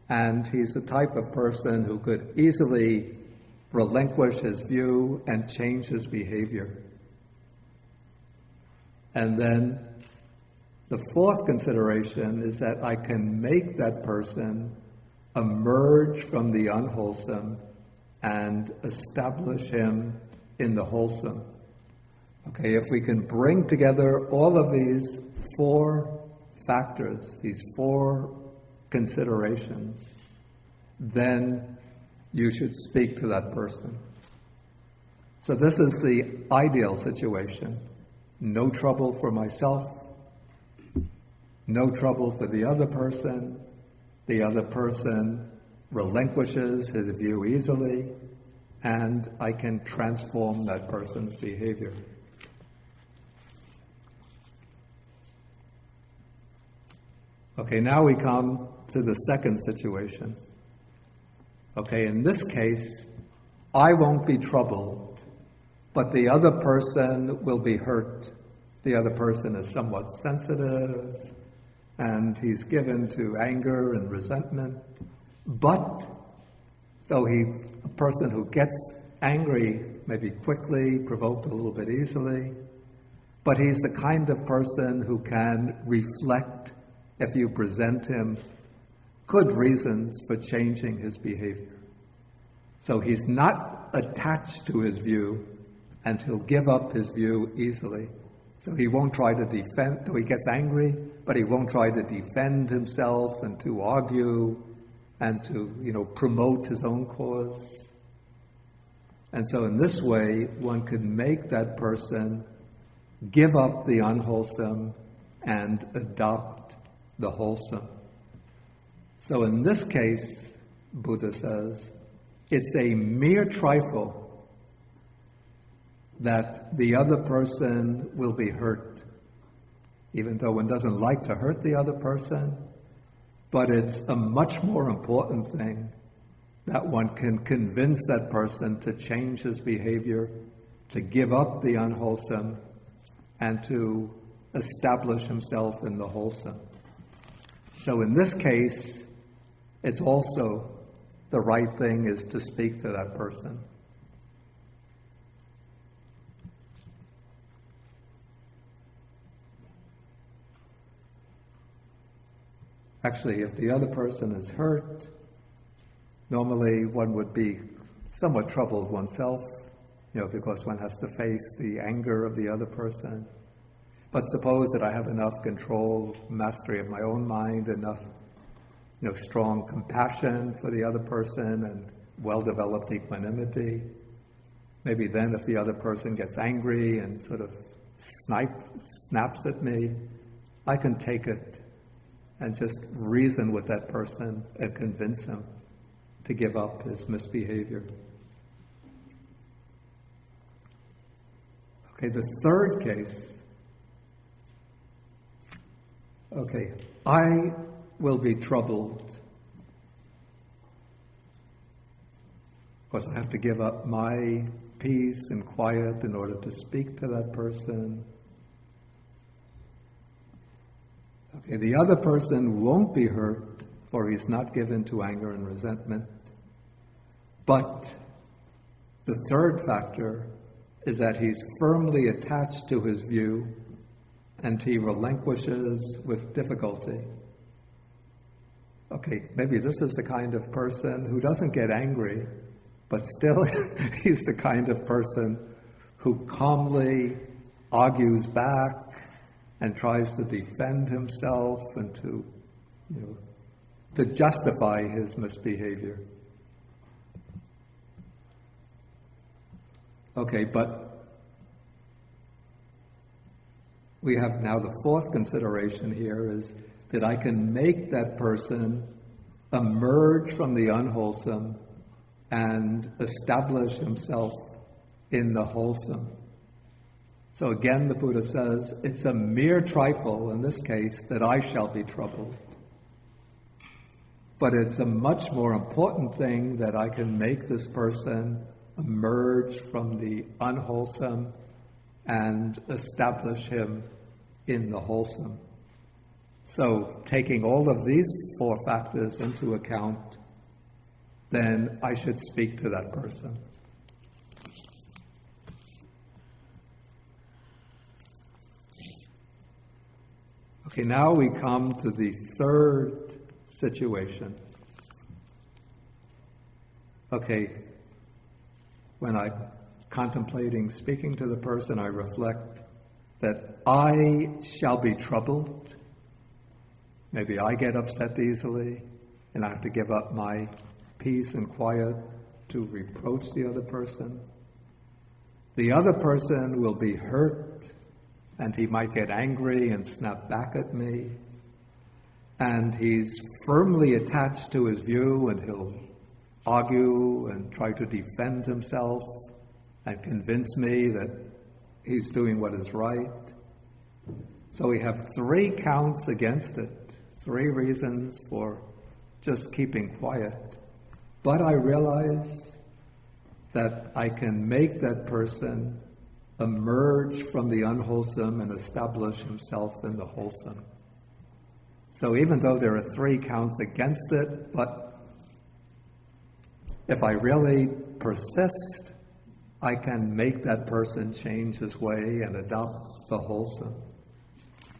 and he's the type of person who could easily relinquish his view and change his behavior. And then the fourth consideration is that I can make that person emerge from the unwholesome and establish him in the wholesome. Okay, if we can bring together all of these four factors, these four considerations, then you should speak to that person. So this is the ideal situation. No trouble for myself, no trouble for the other person relinquishes his view easily, and I can transform that person's behavior. Okay, now we come to the second situation. Okay, in this case, I won't be troubled, but the other person will be hurt. The other person is somewhat sensitive, and he's given to anger and resentment. But, so he's a person who gets angry maybe quickly, provoked a little bit easily, but he's the kind of person who can reflect if you present him good reasons for changing his behavior. So he's not attached to his view, and he'll give up his view easily. So he won't try to defend, though he gets angry, but he won't try to defend himself and to argue and to, promote his own cause. And so in this way, one can make that person give up the unwholesome and adopt the wholesome. So in this case, Buddha says, it's a mere trifle that the other person will be hurt, even though one doesn't like to hurt the other person, but it's a much more important thing that one can convince that person to change his behavior, to give up the unwholesome, and to establish himself in the wholesome. So in this case, it's also the right thing is to speak to that person. Actually, if the other person is hurt, normally one would be somewhat troubled oneself, because one has to face the anger of the other person. But suppose that I have enough control, mastery of my own mind, enough, strong compassion for the other person and well-developed equanimity. Maybe then if the other person gets angry and sort of snaps at me, I can take it and just reason with that person and convince him to give up his misbehavior. Okay, the third case. Okay, I will be troubled. Of course, I have to give up my peace and quiet in order to speak to that person. Okay, the other person won't be hurt, for he's not given to anger and resentment. But the third factor is that he's firmly attached to his view and he relinquishes with difficulty. Okay, maybe this is the kind of person who doesn't get angry, but still he's the kind of person who calmly argues back and tries to defend himself and to justify his misbehavior. Okay, but we have now the fourth consideration here is that I can make that person emerge from the unwholesome and establish himself in the wholesome. So again, the Buddha says, it's a mere trifle, in this case, that I shall be troubled. But it's a much more important thing that I can make this person emerge from the unwholesome and establish him in the wholesome. So taking all of these four factors into account, then I should speak to that person. Okay, now we come to the third situation. Okay, when I'm contemplating speaking to the person, I reflect that I shall be troubled. Maybe I get upset easily, and I have to give up my peace and quiet to reproach the other person. The other person will be hurt, and he might get angry and snap back at me. And he's firmly attached to his view, and he'll argue and try to defend himself and convince me that he's doing what is right. So we have 3 counts against it, 3 reasons for just keeping quiet. But I realize that I can make that person emerge from the unwholesome and establish himself in the wholesome. So even though there are 3 counts against it, but if I really persist, I can make that person change his way and adopt the wholesome.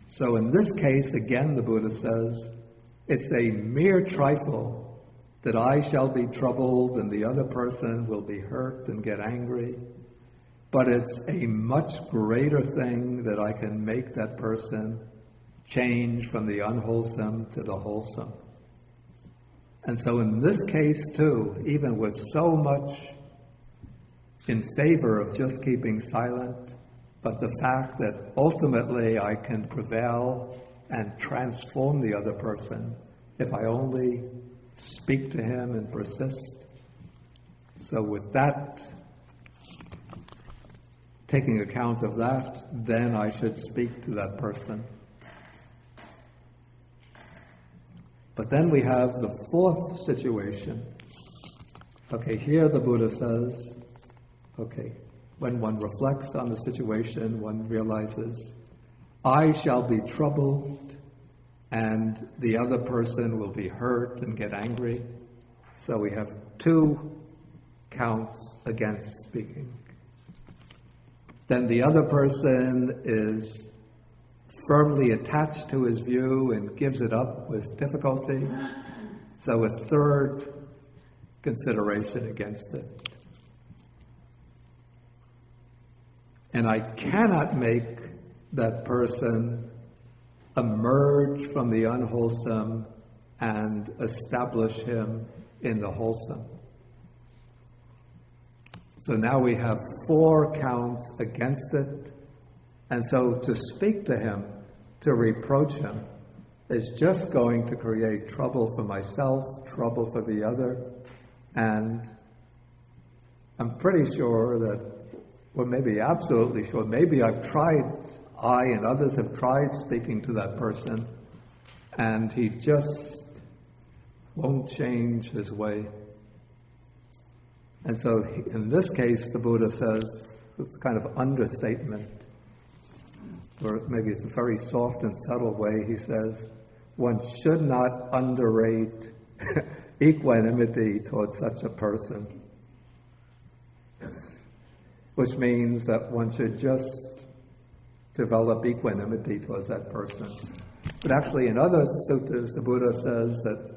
So in this case, again, the Buddha says, it's a mere trifle that I shall be troubled and the other person will be hurt and get angry. But it's a much greater thing that I can make that person change from the unwholesome to the wholesome. And so in this case too, even with so much in favor of just keeping silent, but the fact that ultimately I can prevail and transform the other person if I only speak to him and persist. So with that, taking account of that, then I should speak to that person. But then we have the fourth situation. Okay, here the Buddha says, okay, when one reflects on the situation, one realizes, I shall be troubled and the other person will be hurt and get angry. So we have 2 counts against speaking. Then the other person is firmly attached to his view and gives it up with difficulty. So a 3rd consideration against it. And I cannot make that person emerge from the unwholesome and establish him in the wholesome. So now we have 4 counts against it. And so to speak to him, to reproach him, is just going to create trouble for myself, trouble for the other. And I'm pretty sure that, or maybe absolutely sure, maybe I and others have tried speaking to that person, and he just won't change his way. And so in this case, the Buddha says, it's kind of understatement, or maybe it's a very soft and subtle way, he says, one should not underrate equanimity towards such a person. Which means that one should just develop equanimity towards that person. But actually in other suttas, the Buddha says that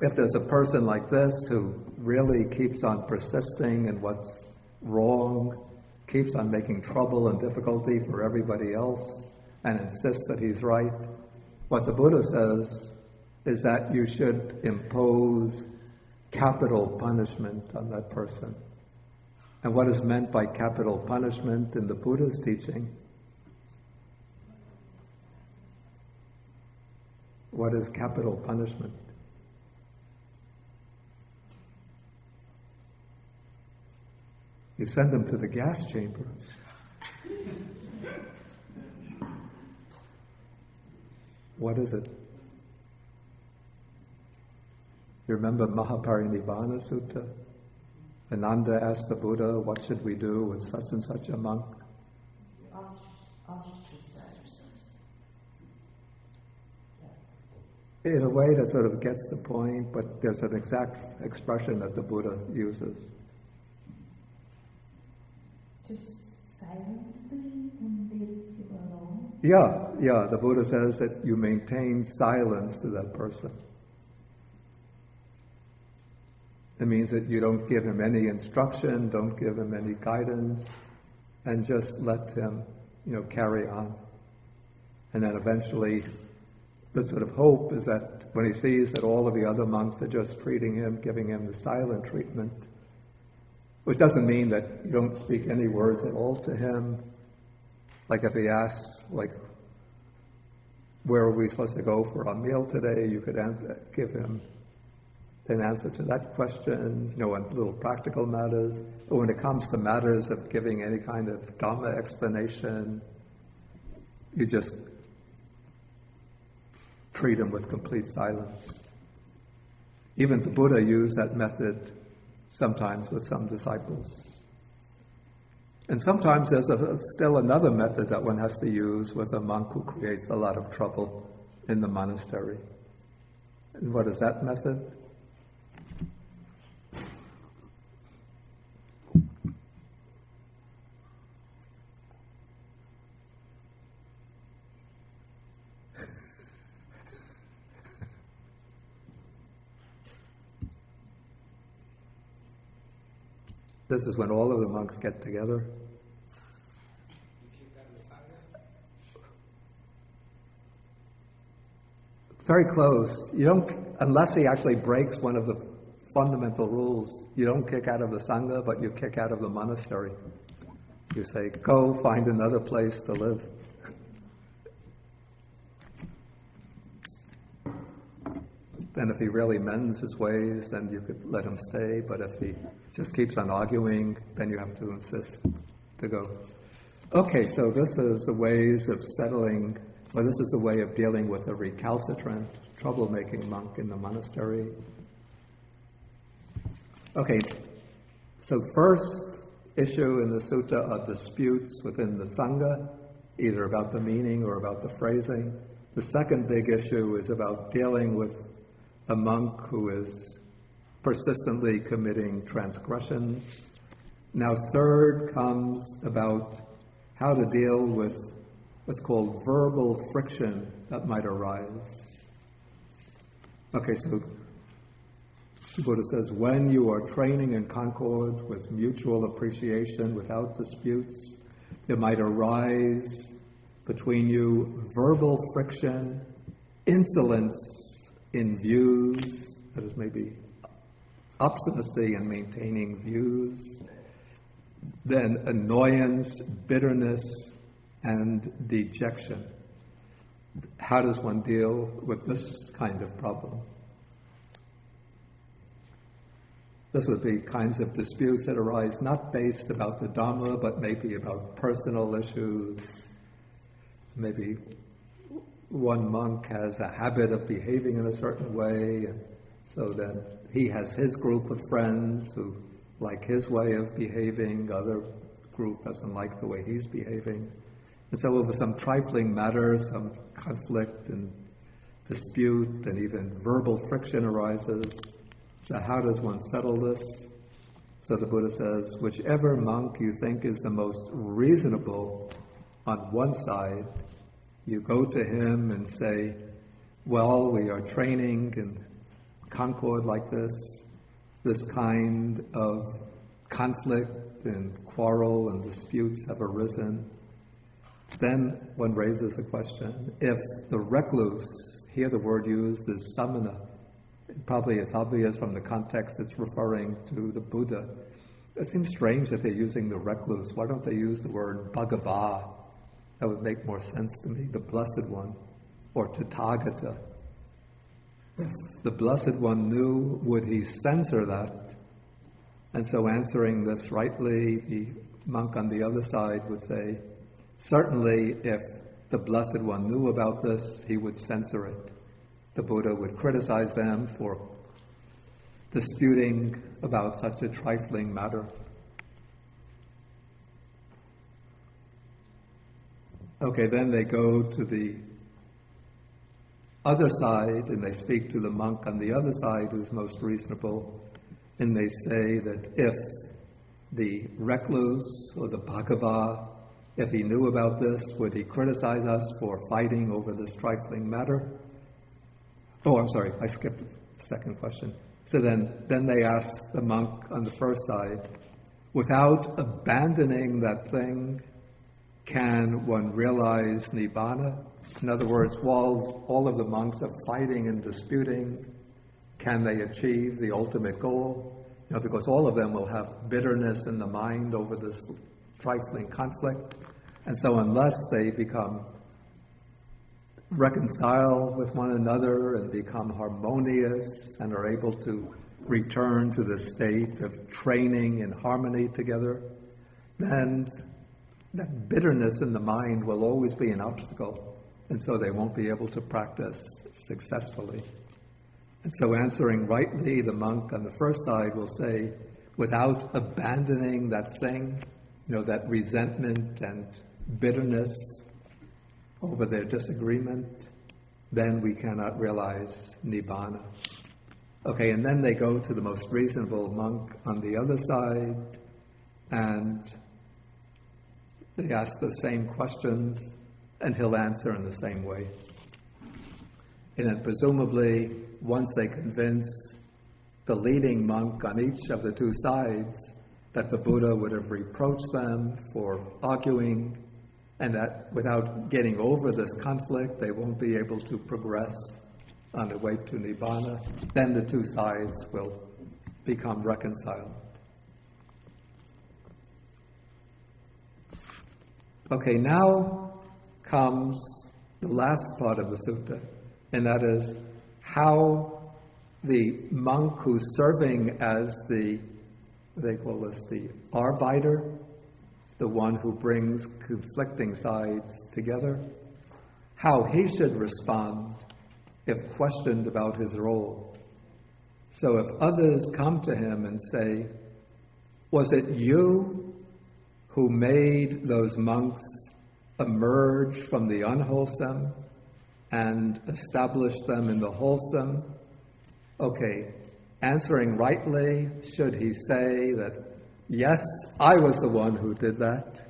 if there's a person like this who really keeps on persisting in what's wrong, keeps on making trouble and difficulty for everybody else, and insists that he's right, what the Buddha says is that you should impose capital punishment on that person. And what is meant by capital punishment in the Buddha's teaching? What is capital punishment? You send them to the gas chamber. What is it? You remember Mahaparinibbana Sutta? Ananda asked the Buddha, what should we do with such and such a monk? Ostracized. In a way that sort of gets the point, but there's an exact expression that the Buddha uses. Just silently and leave you alone? Yeah, the Buddha says that you maintain silence to that person. It means that you don't give him any instruction, don't give him any guidance, and just let him, carry on. And then eventually, the sort of hope is that when he sees that all of the other monks are just treating him, giving him the silent treatment, which doesn't mean that you don't speak any words at all to him. Like if he asks, where are we supposed to go for our meal today, you could give him an answer to that question, on little practical matters. But when it comes to matters of giving any kind of Dhamma explanation, you just treat him with complete silence. Even the Buddha used that method sometimes with some disciples. And sometimes there's still another method that one has to use with a monk who creates a lot of trouble in the monastery. And what is that method? This is when all of the monks get together. Very close. You don't, unless he actually breaks one of the fundamental rules, you don't kick out of the Sangha, but you kick out of the monastery. You say, go find another place to live. Then if he really mends his ways, then you could let him stay. But if he just keeps on arguing, then you have to insist to go. Okay, so this is the ways of settling, this is a way of dealing with a recalcitrant, troublemaking monk in the monastery. Okay, so first issue in the sutta are disputes within the Sangha, either about the meaning or about the phrasing. The second big issue is about dealing with a monk who is persistently committing transgressions. Now, third comes about how to deal with what's called verbal friction that might arise. Okay, so the Buddha says, when you are training in concord with mutual appreciation without disputes, there might arise between you verbal friction, insolence in views, that is maybe obstinacy in maintaining views, then annoyance, bitterness, and dejection. How does one deal with this kind of problem? This would be kinds of disputes that arise not based about the Dhamma, but maybe about personal issues. Maybe one monk has a habit of behaving in a certain way, so that he has his group of friends who like his way of behaving, other group doesn't like the way he's behaving. And so over some trifling matter, some conflict and dispute and even verbal friction arises. So how does one settle this? So the Buddha says, whichever monk you think is the most reasonable on one side, you go to him and say, well, we are training in concord like this kind of conflict and quarrel and disputes have arisen. Then one raises the question, if the recluse, here the word used is samana, probably it's obvious from the context it's referring to the Buddha. it seems strange that they're using the recluse. Why don't they use the word Bhagava? That would make more sense to me, the Blessed One, or Tathagata. If the Blessed One knew, would he censor that? And so answering this rightly, the monk on the other side would say, certainly if the Blessed One knew about this, he would censor it. The Buddha would criticize them for disputing about such a trifling matter. Okay, then they go to the other side and they speak to the monk on the other side who's most reasonable, and they say that if the recluse or the Bhagava, if he knew about this, would he criticize us for fighting over this trifling matter? Oh, I'm sorry, I skipped the second question. So then they ask the monk on the first side, without abandoning that thing, can one realize Nibbana? In other words, while all of the monks are fighting and disputing, can they achieve the ultimate goal? Because all of them will have bitterness in the mind over this trifling conflict. And so unless they reconcile with one another and become harmonious and are able to return to the state of training in harmony together, then that bitterness in the mind will always be an obstacle, and so they won't be able to practice successfully. And so answering rightly, the monk on the first side will say, without abandoning that thing, that resentment and bitterness over their disagreement, then we cannot realize Nibbana. Okay, and then they go to the most reasonable monk on the other side, and they ask the same questions, and he'll answer in the same way. And then presumably, once they convince the leading monk on each of the two sides that the Buddha would have reproached them for arguing, and that without getting over this conflict, they won't be able to progress on the way to Nibbana, then the two sides will become reconciled. Okay, now comes the last part of the sutta, and that is how the monk who's serving as the arbiter, the one who brings conflicting sides together, how he should respond if questioned about his role. So if others come to him and say, was it you who made those monks emerge from the unwholesome and establish them in the wholesome? Okay, answering rightly, should he say that, yes, I was the one who did that.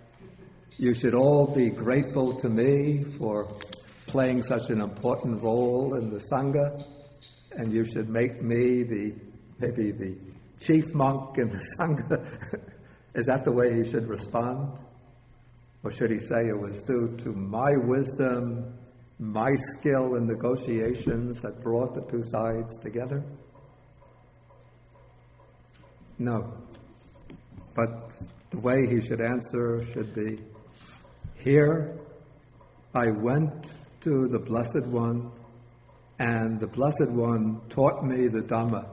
You should all be grateful to me for playing such an important role in the Sangha, and you should make me maybe the chief monk in the Sangha. Is that the way he should respond? Or should he say it was due to my wisdom, my skill in negotiations that brought the two sides together? No. But the way he should answer should be, here I went to the Blessed One, and the Blessed One taught me the Dhamma.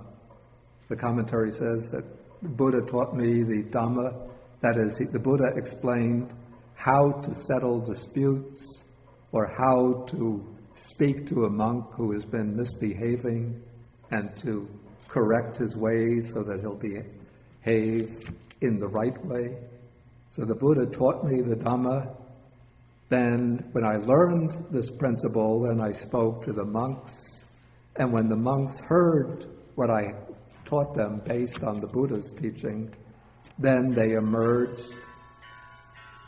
The commentary says that the Buddha taught me the Dhamma. That is, the Buddha explained how to settle disputes or how to speak to a monk who has been misbehaving and to correct his ways so that he'll behave in the right way. So the Buddha taught me the Dhamma. Then when I learned this principle, then I spoke to the monks. And when the monks heard what I taught them based on the Buddha's teaching, then they emerged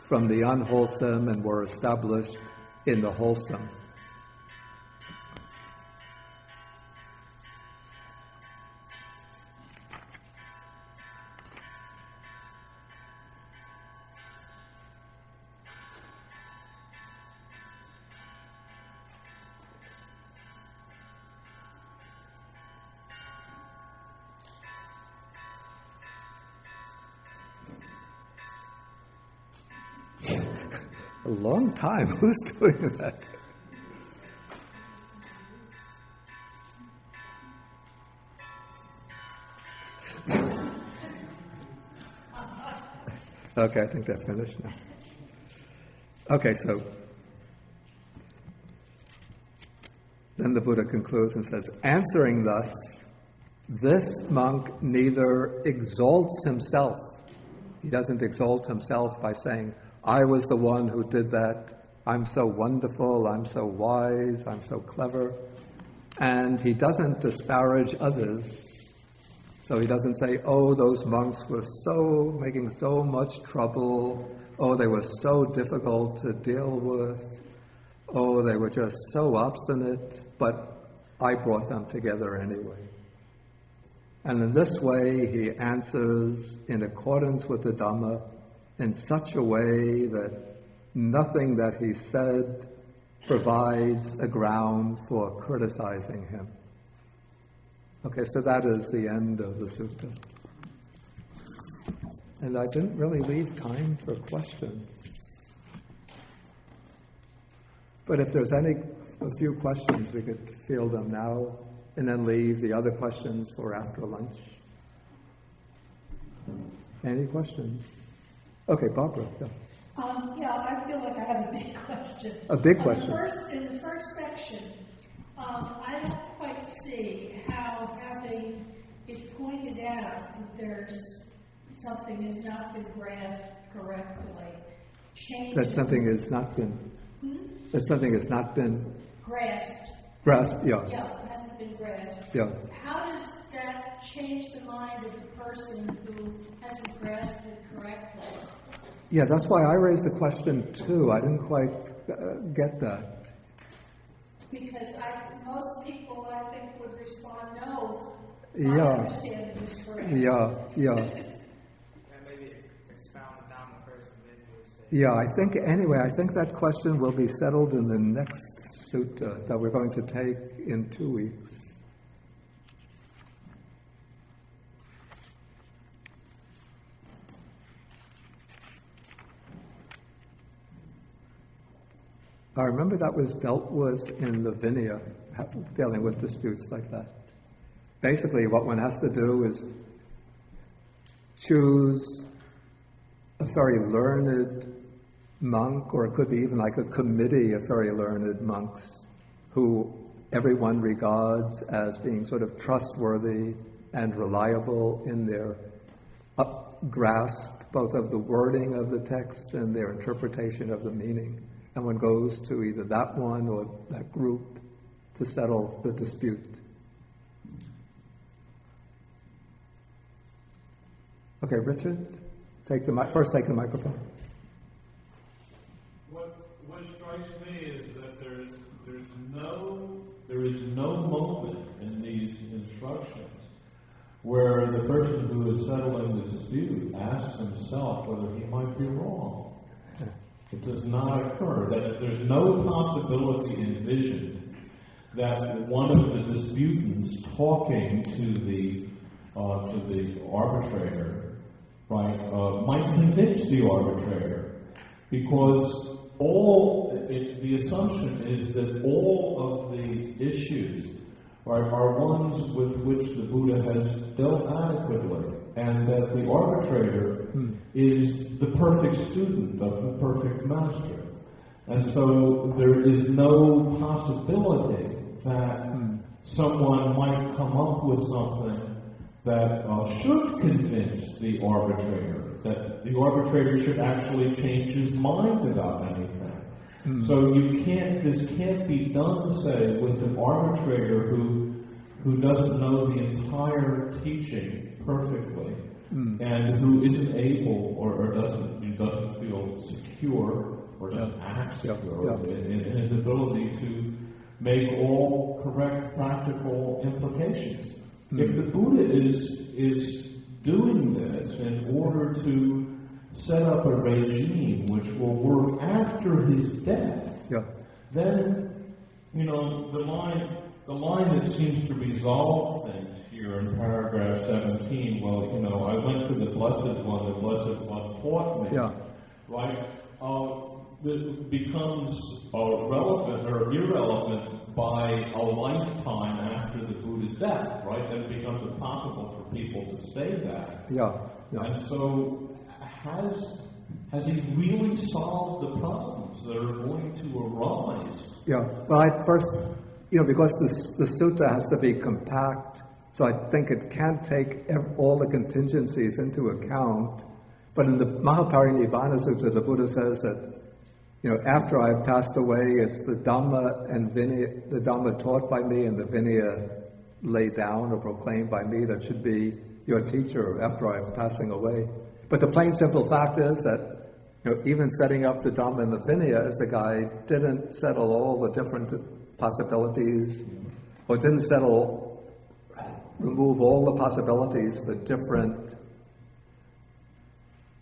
from the unwholesome and were established in the wholesome. A long time. Who's doing that? Okay, I think they're finished now. Okay, so then the Buddha concludes and says, answering thus, this monk neither exalts himself. He doesn't exalt himself by saying, I was the one who did that. I'm so wonderful. I'm so wise. I'm so clever. And he doesn't disparage others. So he doesn't say, oh, those monks were making so much trouble. Oh, they were so difficult to deal with. Oh, they were just so obstinate, but I brought them together anyway. And in this way, he answers in accordance with the Dhamma in such a way that nothing that he said provides a ground for criticizing him. Okay, so that is the end of the sutta. And I didn't really leave time for questions. But if there's a few questions, we could field them now and then leave the other questions for after lunch. Any questions? Okay, Barbara. Yeah. I feel like I have a big question. A big question. In the first section, I don't quite see how having it pointed out that there's something has not been grasped correctly changes. That something has not been. That something has not been grasped. Grasped. Yeah. Yeah, it hasn't been grasped. Yeah. How does that change the mind of the person who hasn't grasped it correctly? Yeah, that's why I raised the question too. I didn't quite get that. Because most people, I think, would respond, no, Yeah. I understand it is correct. Yeah. And maybe expound the Dhamma first and then you would say. Yeah, I think that question will be settled in the next sutta that we're going to take in 2 weeks. I remember that was dealt with in the Vinaya, dealing with disputes like that. Basically, what one has to do is choose a very learned monk, or it could be even like a committee of very learned monks who everyone regards as being sort of trustworthy and reliable in their grasp both of the wording of the text and their interpretation of the meaning. And one goes to either that one or that group to settle the dispute. Okay, Richard, first take the microphone. What strikes me is that there is no moment in these instructions where the person who is settling the dispute asks himself whether he might be wrong. It does not occur. That is, there's no possibility envisioned that one of the disputants talking to the arbitrator, right, might convince the arbitrator, because the assumption is that all of the issues are ones with which the Buddha has dealt adequately, and that the arbitrator is the perfect student of the perfect master. And so there is no possibility that someone might come up with something that should convince the arbitrator, that the arbitrator should actually change his mind about anything. So this can't be done, say, with an arbitrator who doesn't know the entire teaching perfectly, and who isn't able or doesn't feel secure or doesn't act secure in his ability to make all correct practical implications. If the Buddha is doing this in order to set up a regime which will work after his death, then, the line that seems to resolve things here in paragraph 17, I went to the Blessed One taught me, right? that becomes relevant or irrelevant by a lifetime after the Buddha's death, right? Then it becomes impossible for people to say that. Yeah. And so, has he really solved the problems that are going to arise? Yeah. Well, at first, because the sutta has to be compact, so I think it can't take all the contingencies into account. But in the Mahaparinibbana Sutta, the Buddha says that, after I've passed away, it's the Dhamma and Vinaya, the Dhamma taught by me and the Vinaya laid down or proclaimed by me that should be your teacher after I'm passing away. But the plain simple fact is that, even setting up the Dhamma and the Vinaya as the guy didn't settle all the different possibilities, or didn't remove all the possibilities for different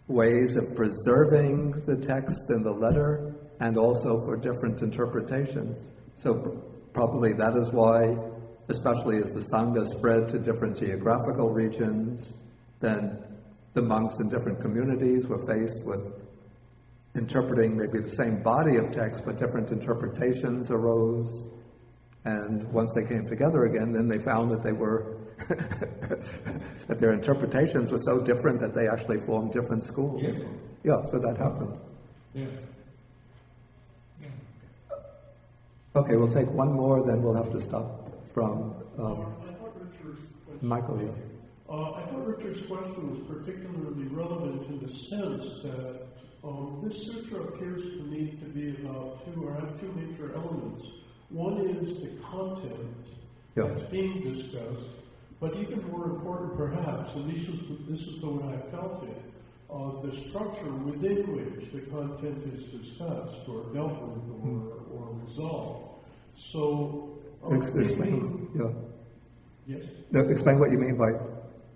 ways of preserving the text and the letter, and also for different interpretations. So probably that is why, especially as the Sangha spread to different geographical regions, then the monks in different communities were faced with interpreting maybe the same body of text, but different interpretations arose. And once they came together again, then they found that that their interpretations were so different that they actually formed different schools. Yeah, so that happened. Yeah. Okay, we'll take one more, then we'll have to stop from Michael here. I thought Richard's question was particularly relevant in the sense that this sutra appears to me to be about have two major elements. One is the content that's being discussed, but even more important perhaps, at least this is the way I felt it, the structure within which the content is discussed or dealt with or resolved. So, explain. Yes? No, explain what you mean by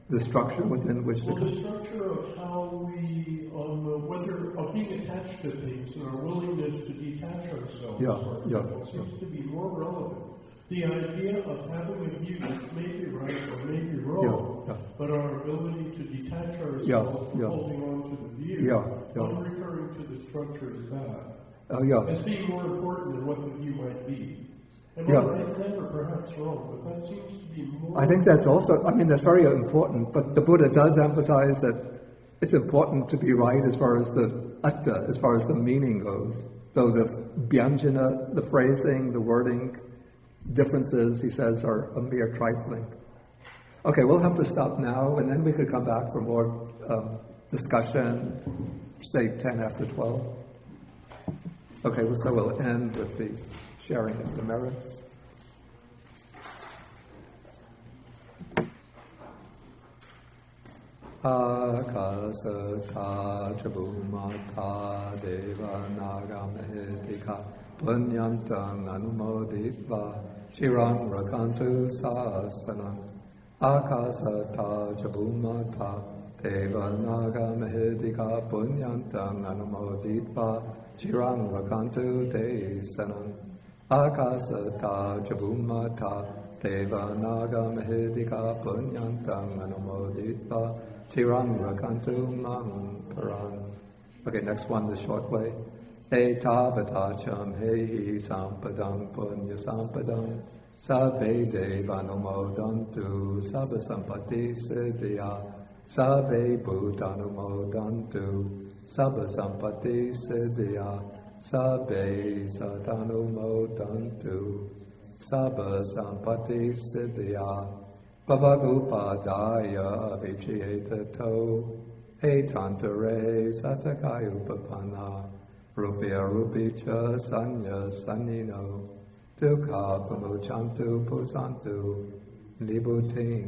the structure within which the structure of how we, whether of being attached to things and our willingness to detach ourselves, for example, seems to be more relevant. The idea of having a view which may be right or may be wrong, but our ability to detach ourselves from holding on to the view, I'm referring to the structure as that. As being more important than what the view might be. Am I right then, or perhaps wrong? But that seems to be more... I think that's also, that's very important, but the Buddha does emphasize that it's important to be right as far as the atta, as far as the meaning goes. Though the bhyanjana, the phrasing, the wording, differences, he says, are a mere trifling. Okay, we'll have to stop now, and then we could come back for more discussion, say 10 after 12. Okay, so we'll end with the sharing of the merits. Akasata chabumata deva nagamehetika punyantang anumoditva shirang rakantu sasanam. Akasata chabumata deva nagamehetika punyantang anumoditva shirang rakantu desanam. Akasata chabumata deva nagamahedika punyantang anumoditva chirang rakantu mang paran. Okay, next one, the short way. Etavatacham hehi sampadang punya sampadang sabbe devanumodantu sabba sampati siddhya sabbe bhutanumodantu sabba sampati siddhya sabbe satanumodantu sabba sampati siddhya bhavagupadaya vichihetato etantare satakaya upapana rupya rupicha sanya sanino dukha pamuchantu pusantu nibuting.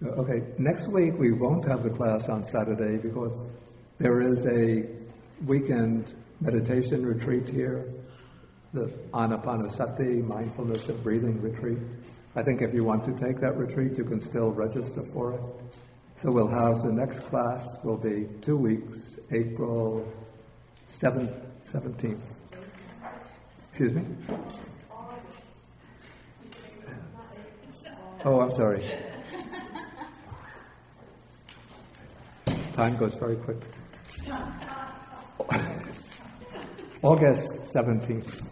Okay, next week we won't have the class on Saturday because there is a weekend meditation retreat here, the Anapanasati, mindfulness of breathing retreat. I think if you want to take that retreat, you can still register for it. So we'll have the next class will be 2 weeks, April 17th. Excuse me? Oh, I'm sorry. Time goes very quick. August 17th.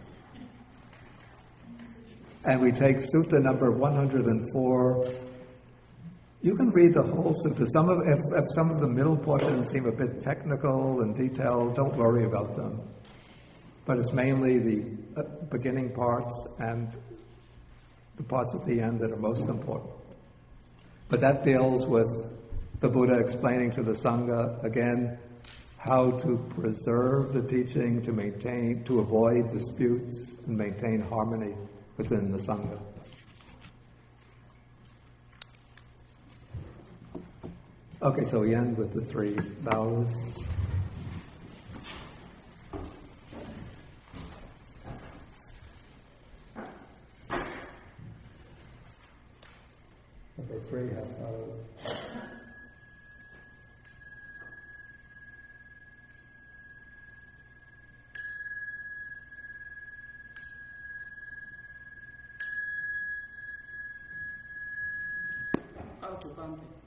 And we take sutta number 104. You can read the whole sutta. If some of the middle portions seem a bit technical and detailed, don't worry about them. But it's mainly the beginning parts and the parts at the end that are most important. But that deals with the Buddha explaining to the Sangha, again, how to preserve the teaching, to avoid disputes and maintain harmony within the Sangha. Okay, so we end with the 3 vows. Okay, 3 half vows. Aug-3-2013.